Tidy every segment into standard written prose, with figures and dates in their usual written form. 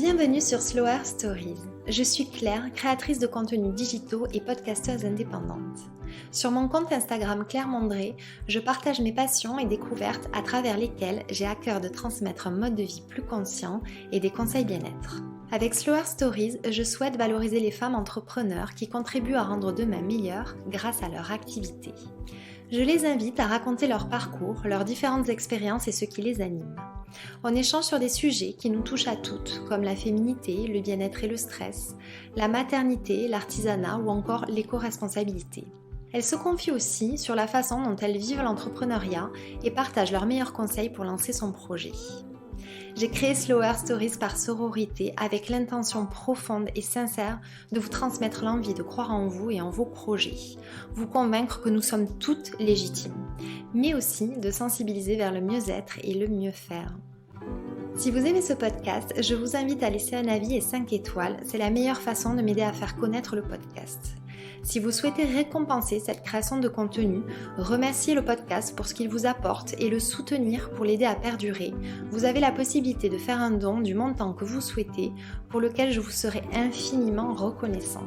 Bienvenue sur Slower Stories. Je suis Claire, créatrice de contenus digitaux et podcasteuse indépendante. Sur mon compte Instagram Claire Mondré, je partage mes passions et découvertes à travers lesquelles j'ai à cœur de transmettre un mode de vie plus conscient et des conseils bien-être. Avec Slower Stories, je souhaite valoriser les femmes entrepreneurs qui contribuent à rendre demain meilleur grâce à leur activité. Je les invite à raconter leur parcours, leurs différentes expériences et ce qui les anime. On échange sur des sujets qui nous touchent à toutes, comme la féminité, le bien-être et le stress, la maternité, l'artisanat ou encore l'éco-responsabilité. Elles se confient aussi sur la façon dont elles vivent l'entrepreneuriat et partagent leurs meilleurs conseils pour lancer son projet. J'ai créé Slower Stories par sororité avec l'intention profonde et sincère de vous transmettre l'envie de croire en vous et en vos projets, vous convaincre que nous sommes toutes légitimes, mais aussi de sensibiliser vers le mieux-être et le mieux-faire. Si vous aimez ce podcast, je vous invite à laisser un avis et 5 étoiles, c'est la meilleure façon de m'aider à faire connaître le podcast. Si vous souhaitez récompenser cette création de contenu, remercier le podcast pour ce qu'il vous apporte et le soutenir pour l'aider à perdurer, vous avez la possibilité de faire un don du montant que vous souhaitez, pour lequel je vous serai infiniment reconnaissante.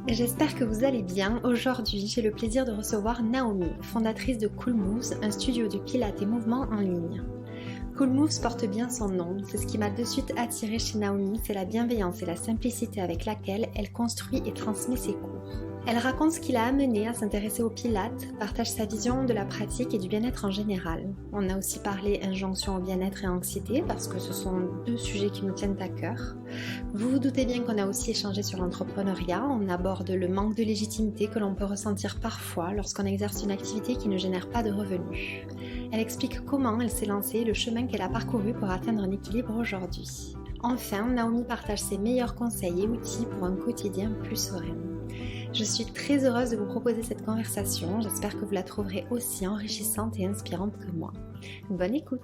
J'espère que vous allez bien. Aujourd'hui, j'ai le plaisir de recevoir Naomi, fondatrice de Cool Moves, un studio de pilates et mouvements en ligne. Cool Moves porte bien son nom, c'est ce qui m'a de suite attirée chez Naomi, c'est la bienveillance et la simplicité avec laquelle elle construit et transmet ses cours. Elle raconte ce qui l'a amenée à s'intéresser au pilates, partage sa vision de la pratique et du bien-être en général. On a aussi parlé injonction au bien-être et anxiété parce que ce sont deux sujets qui nous tiennent à cœur. Vous vous doutez bien qu'on a aussi échangé sur l'entrepreneuriat, on aborde le manque de légitimité que l'on peut ressentir parfois lorsqu'on exerce une activité qui ne génère pas de revenus. Elle explique comment elle s'est lancée et le chemin qu'elle a parcouru pour atteindre un équilibre aujourd'hui. Enfin, Naomi partage ses meilleurs conseils et outils pour un quotidien plus serein. Je suis très heureuse de vous proposer cette conversation, j'espère que vous la trouverez aussi enrichissante et inspirante que moi. Bonne écoute!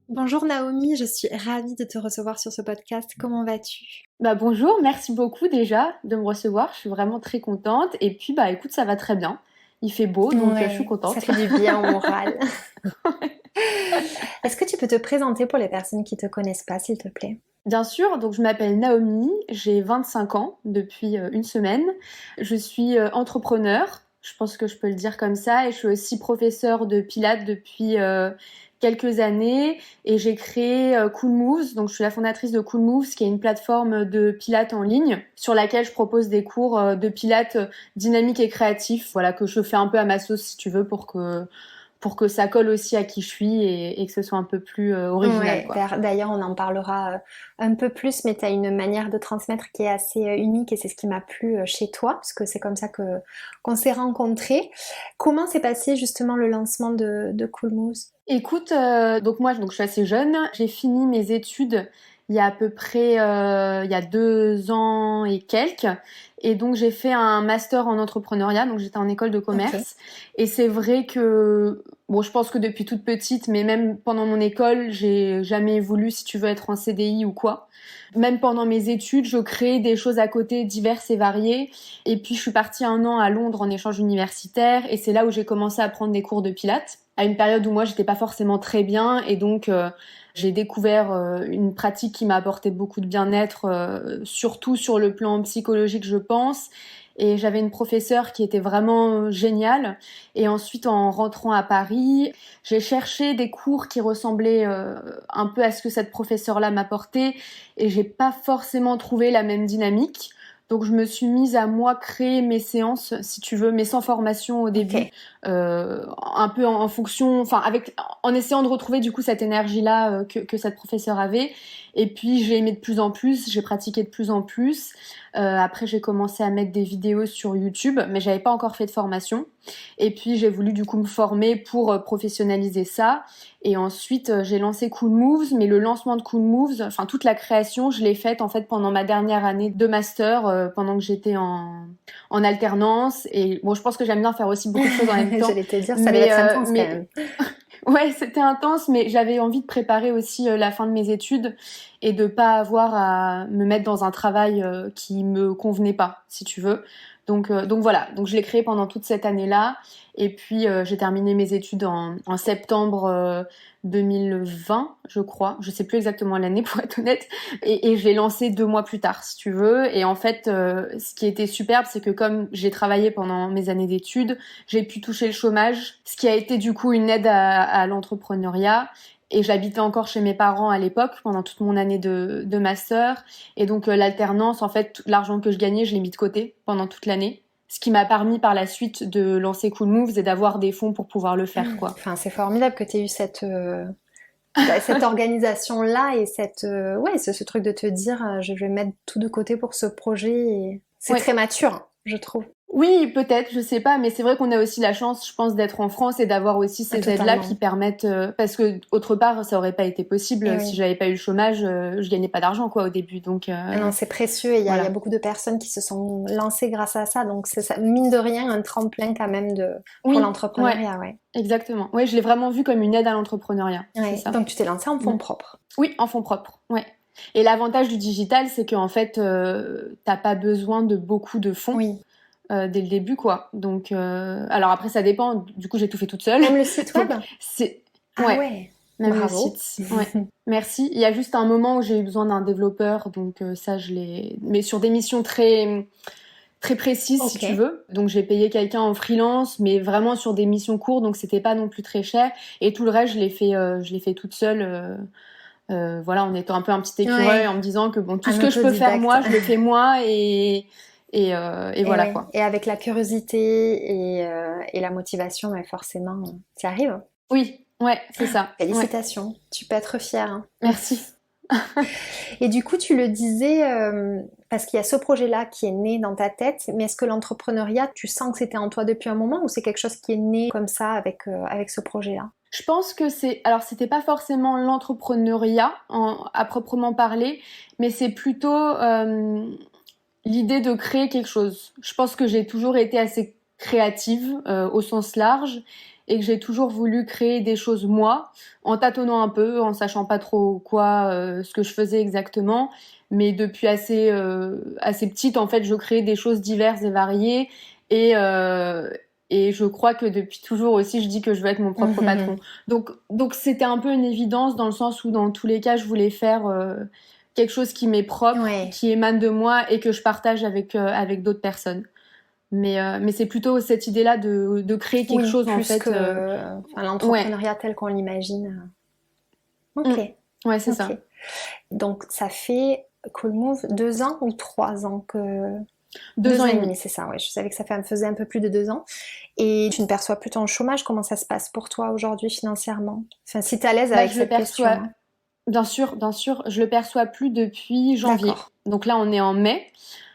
Bonjour Naomi, je suis ravie de te recevoir sur ce podcast, comment vas-tu? Bonjour, merci beaucoup déjà de me recevoir, je suis vraiment très contente et puis écoute, ça va très bien, il fait beau donc je suis contente. Ça fait du bien au moral. Est-ce que tu peux te présenter pour les personnes qui ne te connaissent pas, s'il te plaît? Bien sûr, donc je m'appelle Naomi, j'ai 25 ans depuis une semaine, je suis entrepreneur, je pense que je peux le dire comme ça, et je suis aussi professeure de pilates depuis quelques années et j'ai créé Cool Moves, donc je suis la fondatrice de Cool Moves qui est une plateforme de pilates en ligne sur laquelle je propose des cours de pilates dynamiques et créatifs, voilà, que je fais un peu à ma sauce si tu veux pour que ça colle aussi à qui je suis et que ce soit un peu plus original. Ouais, d'ailleurs, on en parlera un peu plus, mais tu as une manière de transmettre qui est assez unique et c'est ce qui m'a plu chez toi, parce que c'est comme ça qu'on s'est rencontrés. Comment s'est passé justement le lancement de Cool Moves? Écoute, donc moi je suis assez jeune, j'ai fini mes études il y a à peu près il y a 2 ans et quelques, et donc j'ai fait un master en entrepreneuriat, donc j'étais en école de commerce. Okay. Et c'est vrai que je pense que depuis toute petite, mais même pendant mon école, j'ai jamais voulu, si tu veux, être en CDI ou quoi. Même pendant mes études, je créais des choses à côté diverses et variées. Et puis je suis partie 1 an à Londres en échange universitaire, et c'est là où j'ai commencé à prendre des cours de pilates, à une période où moi j'étais pas forcément très bien, et donc j'ai découvert une pratique qui m'a apporté beaucoup de bien-être, surtout sur le plan psychologique, je pense. Et j'avais une professeure qui était vraiment géniale. Et ensuite, en rentrant à Paris, j'ai cherché des cours qui ressemblaient un peu à ce que cette professeure-là m'apportait, et j'ai pas forcément trouvé la même dynamique. Donc je me suis mise à moi créer mes séances, si tu veux, mais sans formation au début, Okay. un peu en fonction, en essayant de retrouver du coup cette énergie-là que cette professeure avait. Et puis j'ai aimé de plus en plus, j'ai pratiqué de plus en plus. Après j'ai commencé à mettre des vidéos sur YouTube, mais j'avais pas encore fait de formation. Et puis j'ai voulu du coup me former pour professionnaliser ça. Et ensuite j'ai lancé Cool Moves, mais le lancement de Cool Moves, enfin toute la création, je l'ai faite en fait pendant ma dernière année de master, pendant que j'étais en alternance. Et bon, je pense que j'aime bien faire aussi beaucoup de choses en même temps. J'allais te dire, ça devait être intense quand même. Ouais, c'était intense, mais j'avais envie de préparer aussi la fin de mes études et de pas avoir à me mettre dans un travail qui me convenait pas, si tu veux. Donc voilà, donc je l'ai créé pendant toute cette année-là. Et puis j'ai terminé mes études en septembre 2020, je crois. Je sais plus exactement l'année pour être honnête. Et je l'ai lancé 2 mois plus tard, si tu veux. Et en fait, ce qui était superbe, c'est que comme j'ai travaillé pendant mes années d'études, j'ai pu toucher le chômage, ce qui a été du coup une aide à l'entrepreneuriat. Et j'habitais encore chez mes parents à l'époque, pendant toute mon année de master. Et donc l'alternance, en fait, l'argent que je gagnais, je l'ai mis de côté pendant toute l'année. Ce qui m'a permis par la suite de lancer Cool Moves et d'avoir des fonds pour pouvoir le faire, quoi. Enfin, c'est formidable que tu aies eu cette organisation-là et ce truc de te dire je vais mettre tout de côté pour ce projet. C'est très mature, je trouve. Oui, peut-être, je sais pas, mais c'est vrai qu'on a aussi la chance, je pense, d'être en France et d'avoir aussi ces aides-là qui permettent, parce que autre part, ça aurait pas été possible si j'avais pas eu le chômage, je gagnais pas d'argent quoi au début, donc. Non, c'est précieux et il y a beaucoup de personnes qui se sont lancées grâce à ça, donc c'est ça, mine de rien un tremplin quand même pour l'entrepreneuriat, Exactement. Oui, je l'ai vraiment vu comme une aide à l'entrepreneuriat. C'est ça. Donc tu t'es lancée en fonds propres. Oui, en fonds propres. Ouais. Et l'avantage du digital, c'est qu'en fait, t'as pas besoin de beaucoup de fonds. Oui. Dès le début, quoi. Donc, alors après, ça dépend. Du coup, j'ai tout fait toute seule. Même le site web. Même Bravo. le site. Ouais. Merci. Il y a juste un moment où j'ai eu besoin d'un développeur, donc ça, je l'ai. Mais sur des missions très très précises, si tu veux. Donc, j'ai payé quelqu'un en freelance, mais vraiment sur des missions courtes, donc c'était pas non plus très cher. Et tout le reste, je l'ai fait toute seule. Voilà, en étant un peu un petit écureuil, en me disant que bon, tout ce que je peux faire moi, je le fais moi et voilà quoi. Et avec la curiosité et la motivation, forcément, tu y arrives. Oui, ouais, c'est ça. Félicitations, tu peux être fière. Hein. Merci. Et du coup, tu le disais, parce qu'il y a ce projet-là qui est né dans ta tête, mais est-ce que l'entrepreneuriat, tu sens que c'était en toi depuis un moment ou c'est quelque chose qui est né comme ça avec ce projet-là? Je pense que c'était pas forcément l'entrepreneuriat à proprement parler, mais c'est plutôt l'idée de créer quelque chose. Je pense que j'ai toujours été assez créative au sens large et que j'ai toujours voulu créer des choses moi, en tâtonnant un peu, en sachant pas trop ce que je faisais exactement. Mais depuis assez petite, en fait, je créais des choses diverses et variées et je crois que depuis toujours aussi, je dis que je veux être mon propre patron. Donc c'était un peu une évidence dans le sens où dans tous les cas, je voulais faire quelque chose qui m'est propre, qui émane de moi et que je partage avec d'autres personnes. Mais c'est plutôt cette idée-là de créer quelque chose en fait. L'entrepreneuriat tel qu'on l'imagine. Ok. Ouais, c'est ça. Donc ça fait Cool Move 2 ans ou 3 ans que... 2 ans et demi. C'est ça, ouais. Je savais que ça faisait un peu plus de 2 ans. Et tu ne perçois plus ton chômage. Comment ça se passe pour toi aujourd'hui financièrement? Enfin, si tu es à l'aise avec cette question. Hein. Bien sûr. Je le perçois plus depuis janvier. D'accord. Donc là, on est en mai.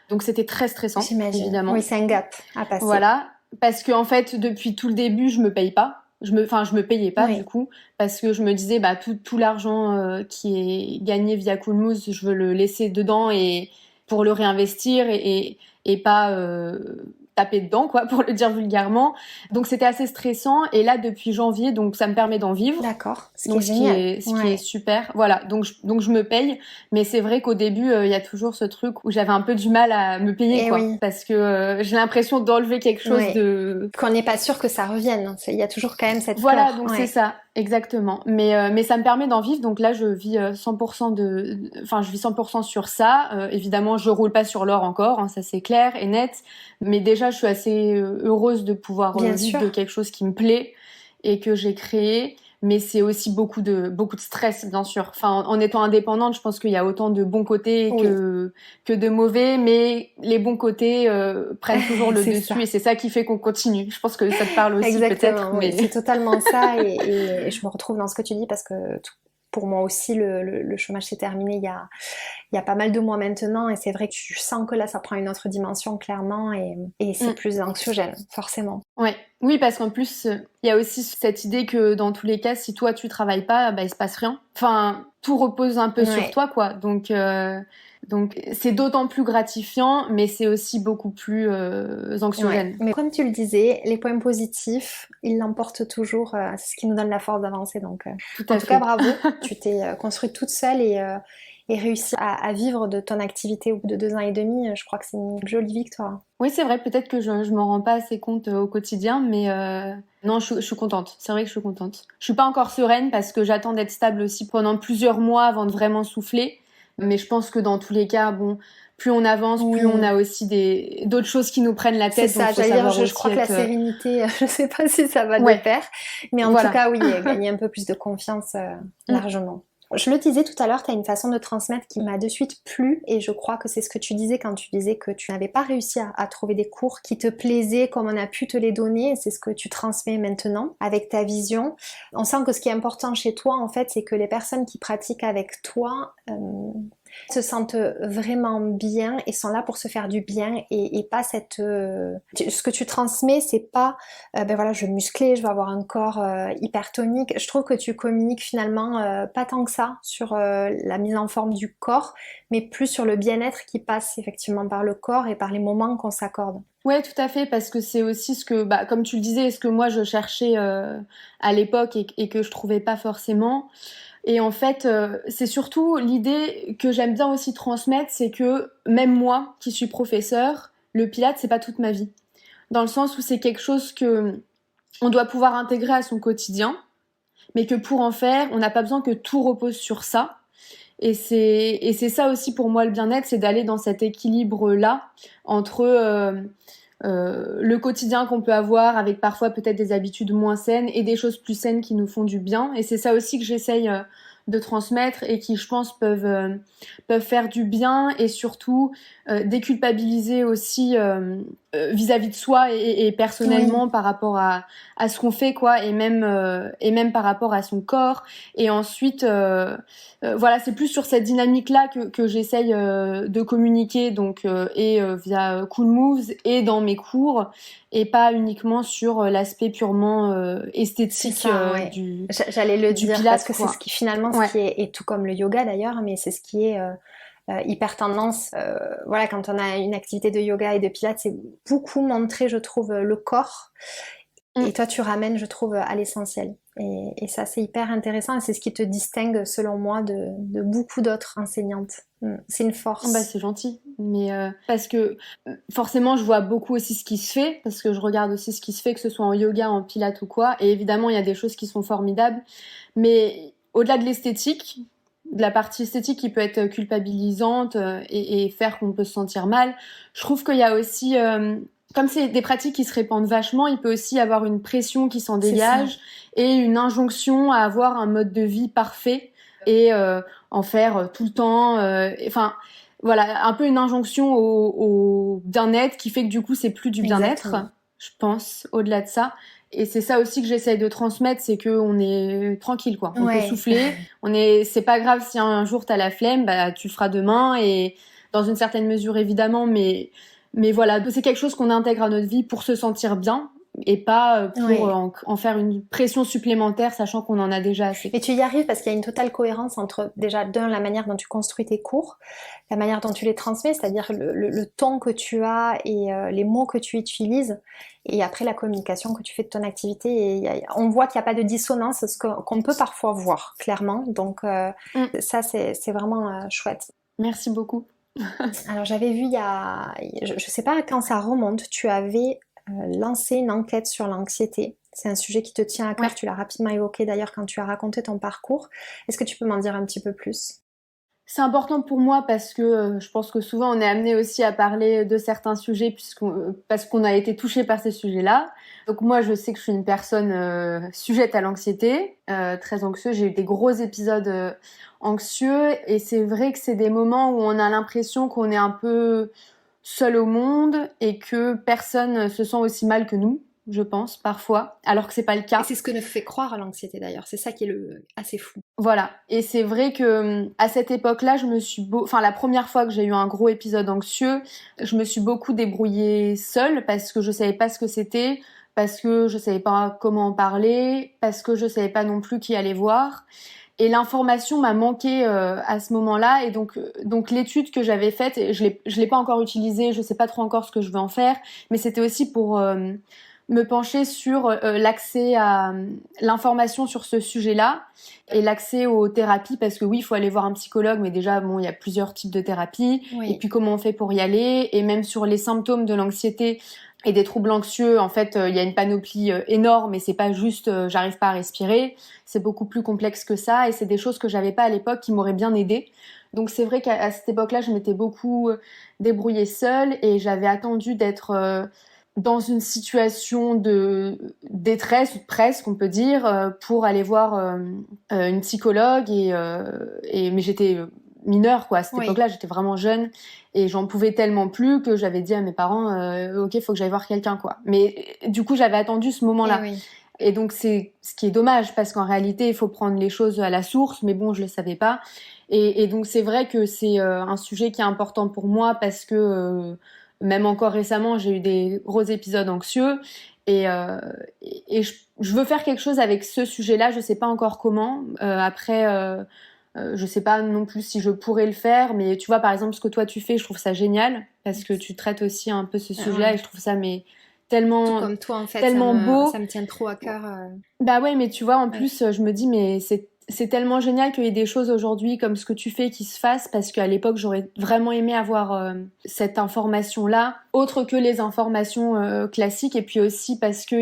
Donc c'était très stressant, évidemment. Oui, c'est un gap à passer. Voilà. Parce que en fait, depuis tout le début, je me paye pas. Je me payais pas du coup, parce que je me disais tout l'argent qui est gagné via Cool Moves, je veux le laisser dedans et pour le réinvestir et pas taper dedans quoi, pour le dire vulgairement. Donc c'était assez stressant et là depuis janvier, donc ça me permet d'en vivre. D'accord. Ce qui est super. Voilà, donc je me paye, mais c'est vrai qu'au début il y a toujours ce truc où j'avais un peu du mal à me payer parce que j'ai l'impression d'enlever quelque chose de qu'on n'est pas sûr que ça revienne. Il y a toujours quand même cette voilà, peur. donc c'est ça. Exactement. Mais ça me permet d'en vivre. Donc là, je vis 100% je vis 100% sur ça. Évidemment, je roule pas sur l'or encore, hein, ça c'est clair et net. Mais déjà, je suis assez heureuse de pouvoir vivre de quelque chose qui me plaît et que j'ai créé. Mais c'est aussi beaucoup de stress, bien sûr. Enfin, en étant indépendante, je pense qu'il y a autant de bons côtés que de mauvais, mais les bons côtés prennent toujours le dessus et c'est ça qui fait qu'on continue. Je pense que ça te parle aussi peut-être. Mais... c'est totalement ça et je me retrouve dans ce que tu dis parce que pour moi aussi, le chômage s'est terminé il y a pas mal de mois maintenant et c'est vrai que tu sens que là, ça prend une autre dimension clairement et c'est plus anxiogène, forcément. Oui, parce qu'en plus, il y a aussi cette idée que dans tous les cas, si toi, tu travailles pas, il se passe rien. Enfin, tout repose un peu sur toi, quoi. Donc c'est d'autant plus gratifiant, mais c'est aussi beaucoup plus anxiogène. Mais comme tu le disais, les points positifs, ils l'emportent toujours. C'est ce qui nous donne la force d'avancer. Donc, en tout cas, bravo. Tu t'es construite toute seule et réussir à vivre de ton activité au bout de 2 ans et demi, je crois que c'est une jolie victoire. Oui, c'est vrai, peut-être que je m'en rends pas assez compte au quotidien, mais non, je suis contente. C'est vrai que je suis contente. Je suis pas encore sereine parce que j'attends d'être stable aussi pendant plusieurs mois avant de vraiment souffler. Mais je pense que dans tous les cas, bon, plus on avance, Oui. plus on a aussi d'autres choses qui nous prennent la tête. C'est ça, donc faut j'allais dire, savoir je crois que aussi la sérénité, je sais pas si ça va de Ouais, pair, mais en voilà. tout cas, oui, gagner un peu plus de confiance, largement. Je le disais tout à l'heure, tu as une façon de transmettre qui m'a de suite plu et je crois que c'est ce que tu disais quand tu disais que tu n'avais pas réussi à trouver des cours qui te plaisaient comme on a pu te les donner et c'est ce que tu transmets maintenant avec ta vision. On sent que ce qui est important chez toi en fait c'est que les personnes qui pratiquent avec toi se sentent vraiment bien et sont là pour se faire du bien et pas cette... ce que tu transmets, c'est pas ben voilà, je vais muscler, je vais avoir un corps hyper tonique. Je trouve que tu communiques finalement pas tant que ça sur la mise en forme du corps, mais plus sur le bien-être qui passe effectivement par le corps et par les moments qu'on s'accorde. Ouais, tout à fait, parce que c'est aussi ce que, bah, comme tu le disais, ce que moi je cherchais à l'époque et que je trouvais pas forcément. Et en fait, c'est surtout l'idée que j'aime bien aussi transmettre, c'est que même moi, qui suis professeure, le Pilates, c'est pas toute ma vie. Dans le sens où c'est quelque chose que on doit pouvoir intégrer à son quotidien, mais que pour en faire, on n'a pas besoin que tout repose sur ça. Et c'est ça aussi pour moi le bien-être, c'est d'aller dans cet équilibre-là entre le quotidien qu'on peut avoir avec parfois peut-être des habitudes moins saines et des choses plus saines qui nous font du bien. Et c'est ça aussi que j'essaye de transmettre et qui, je pense, peuvent faire du bien et surtout déculpabiliser aussi vis-à-vis de soi et personnellement Oui. par rapport à ce qu'on fait, quoi, et même par rapport à son corps. Et ensuite, voilà, c'est plus sur cette dynamique-là que j'essaye de communiquer, donc via Cool Moves et dans mes cours, et pas uniquement sur l'aspect purement C'est esthétique ça, ouais. du J'allais le du dire parce Pilates, que c'est quoi. ce qui finalement ce Ouais. qui est et tout comme le yoga d'ailleurs, mais c'est ce qui est hyper tendance. Voilà, quand on a une activité de yoga et de pilates, c'est beaucoup montrer, je trouve, le corps. Et Mm. toi, tu ramènes, je trouve, à l'essentiel. Et ça, c'est hyper intéressant et c'est ce qui te distingue, selon moi, de beaucoup d'autres enseignantes. C'est une Bah, force. c'est gentil, mais parce que forcément je vois beaucoup aussi ce qui se fait, parce que je regarde aussi ce qui se fait, que ce soit en yoga, en pilates ou quoi, et évidemment il y a des choses qui sont formidables, mais au-delà de l'esthétique, de la partie esthétique qui peut être culpabilisante et faire qu'on peut se sentir mal, je trouve qu'il y a aussi, comme c'est des pratiques qui se répandent vachement, il peut aussi y avoir une pression qui s'en C'est ça. dégage et une injonction à avoir un mode de vie parfait et en faire tout le temps, enfin voilà, un peu une injonction au bien-être qui fait que du coup c'est plus du bien-être, Exactement. je pense, au-delà de ça. Et c'est ça aussi que j'essaye de transmettre, c'est que on est tranquille, quoi. On peut Ouais. souffler, c'est pas grave si un jour t'as la flemme, bah tu le feras demain et dans une certaine mesure évidemment, mais voilà, c'est quelque chose qu'on intègre à notre vie pour se sentir bien et pas pour Ouais. en faire une pression supplémentaire, sachant qu'on en a déjà assez. Mais tu y arrives parce qu'il y a une totale cohérence entre, déjà, la manière dont tu construis tes cours, la manière dont tu les transmets, c'est-à-dire le ton que tu as et les mots que tu utilises, et après la communication que tu fais de ton activité. Et on voit qu'il n'y a pas de dissonance, qu'on peut parfois voir, clairement. Donc Mm. ça, c'est vraiment chouette. Merci beaucoup. Alors j'avais vu je ne sais pas quand ça remonte, tu avais lancé une enquête sur l'anxiété. C'est un sujet qui te tient à Ouais. cœur, tu l'as rapidement évoqué d'ailleurs quand tu as raconté ton parcours. Est-ce que tu peux m'en dire un petit peu plus? C'est important pour moi parce que je pense que souvent on est amené aussi à parler de certains sujets parce qu'on a été touché par ces sujets-là. Donc moi je sais que je suis une personne sujette à l'anxiété, très anxieuse. J'ai eu des gros épisodes anxieux et c'est vrai que c'est des moments où on a l'impression qu'on est un peu seul au monde et que personne se sent aussi mal que nous, je pense, parfois, alors que c'est pas le Et cas. c'est ce que nous fait croire à l'anxiété d'ailleurs, c'est ça qui est assez fou. Voilà. Et c'est vrai que à cette époque-là, enfin la première fois que j'ai eu un gros épisode anxieux, je me suis beaucoup débrouillée seule parce que je savais pas ce que c'était, parce que je savais pas comment en parler, parce que je savais pas non plus qui allait voir. Et l'information m'a manqué à ce moment-là. Et donc l'étude que j'avais faite, je l'ai pas encore utilisée, je sais pas trop encore ce que je vais en faire, mais c'était aussi me pencher sur l'accès à l'information sur ce sujet-là et l'accès aux thérapies, parce que oui, il faut aller voir un psychologue, mais déjà, bon, il y a plusieurs types de thérapies, et puis comment on fait pour y aller, et même sur les symptômes de l'anxiété et des troubles anxieux, en fait, il y a une panoplie énorme, et c'est pas juste j'arrive pas à respirer, c'est beaucoup plus complexe que ça, et c'est des choses que j'avais pas à l'époque qui m'auraient bien aidée. Donc c'est vrai qu'à cette époque-là, je m'étais beaucoup débrouillée seule, et j'avais attendu d'être dans une situation de détresse, presque, on peut dire, pour aller voir une psychologue, mais j'étais mineure, quoi. À cette époque-là, j'étais vraiment jeune, et j'en pouvais tellement plus que j'avais dit à mes parents, ok, faut que j'aille voir quelqu'un, quoi. Mais du coup, j'avais attendu ce moment-là. Et donc, c'est ce qui est dommage, parce qu'en réalité, il faut prendre les choses à la source, mais bon, je le savais pas. Et donc, c'est vrai que c'est un sujet qui est important pour moi, parce que même encore récemment, j'ai eu des gros épisodes anxieux, et je veux faire quelque chose avec ce sujet-là. Je sais pas encore comment. Je sais pas non plus si je pourrais le faire, mais tu vois, par exemple, ce que toi tu fais, je trouve ça génial, parce que tu traites aussi un peu ce sujet-là, et je trouve ça tellement, tout comme toi, en fait, tellement beau. Ça me tient trop à cœur. Bah ouais, mais tu vois, en plus, je me dis, mais c'est tellement génial qu'il y ait des choses aujourd'hui comme ce que tu fais qui se fassent, parce qu'à l'époque, j'aurais vraiment aimé avoir cette information-là, autre que les informations classiques, et puis aussi parce que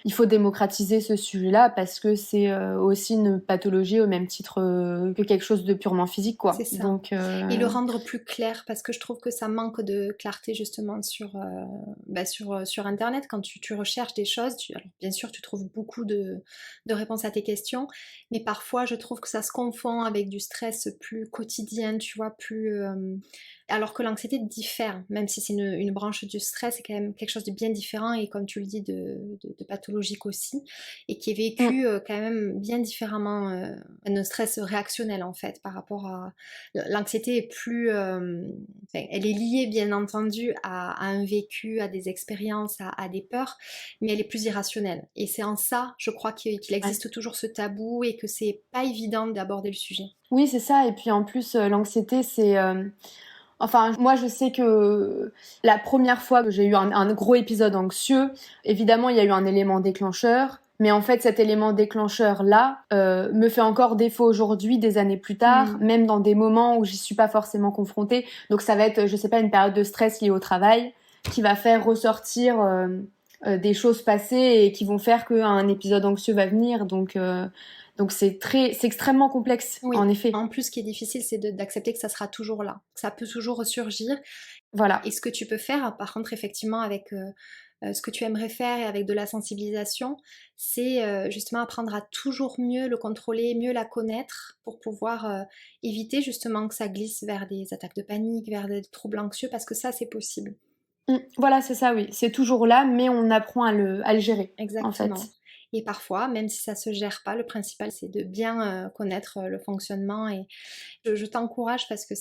il faut démocratiser ce sujet-là, parce que c'est aussi une pathologie au même titre que quelque chose de purement physique, quoi. C'est ça. Donc, et le rendre plus clair, parce que je trouve que ça manque de clarté justement sur Internet. Quand tu recherches des choses, alors, bien sûr, tu trouves beaucoup de réponses à tes questions, mais parfois je trouve que ça se confond avec du stress plus quotidien, tu vois, alors que l'anxiété diffère, même si c'est une branche du stress, c'est quand même quelque chose de bien différent, et comme tu le dis, de pathologique aussi, et qui est vécu quand même bien différemment d'un stress réactionnel, en fait, par rapport à... L'anxiété est plus... elle est liée, bien entendu, à un vécu, à des expériences, à des peurs, mais elle est plus irrationnelle. Et c'est en ça, je crois, qu'il existe toujours ce tabou, et que c'est pas évident d'aborder le sujet. Oui, c'est ça. Et puis en plus, l'anxiété, c'est... Enfin, moi, je sais que la première fois que j'ai eu un gros épisode anxieux, évidemment, il y a eu un élément déclencheur. Mais en fait, cet élément déclencheur-là me fait encore défaut aujourd'hui, des années plus tard, même dans des moments où j'y suis pas forcément confrontée. Donc ça va être, je sais pas, une période de stress liée au travail qui va faire ressortir des choses passées, et qui vont faire qu'un épisode anxieux va venir. Donc c'est extrêmement complexe, en effet. En plus, ce qui est difficile, c'est d'accepter que ça sera toujours là, que ça peut toujours ressurgir. Voilà. Et ce que tu peux faire, par contre, effectivement, avec ce que tu aimerais faire, et avec de la sensibilisation, c'est justement apprendre à toujours mieux le contrôler, mieux la connaître, pour pouvoir éviter justement que ça glisse vers des attaques de panique, vers des troubles anxieux, parce que ça, c'est possible. Voilà, c'est ça, oui. C'est toujours là, mais on apprend à le gérer. Exactement. En fait. Et parfois, même si ça se gère pas, le principal, c'est de bien connaître le fonctionnement. Et je t'encourage, parce que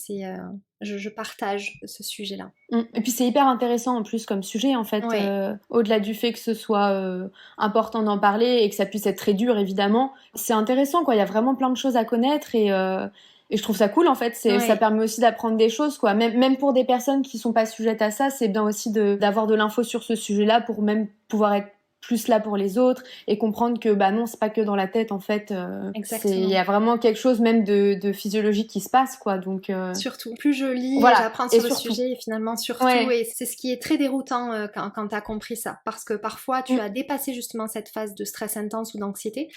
je partage ce sujet-là. Et puis c'est hyper intéressant en plus comme sujet, en fait. Au-delà du fait que ce soit important d'en parler, et que ça puisse être très dur, évidemment, c'est intéressant, quoi. Il y a vraiment plein de choses à connaître, et je trouve ça cool, en fait. Ça permet aussi d'apprendre des choses, quoi. Même pour des personnes qui sont pas sujettes à ça, c'est bien aussi d'avoir de l'info sur ce sujet-là, pour même pouvoir être plus là pour les autres, et comprendre que bah non, c'est pas que dans la tête, en fait. Il y a vraiment quelque chose même de physiologique qui se passe, quoi. Donc surtout, plus je lis, j'apprends sur le sujet, et finalement surtout, et c'est ce qui est très déroutant quand t'as compris ça, parce que parfois tu as dépassé justement cette phase de stress intense ou d'anxiété,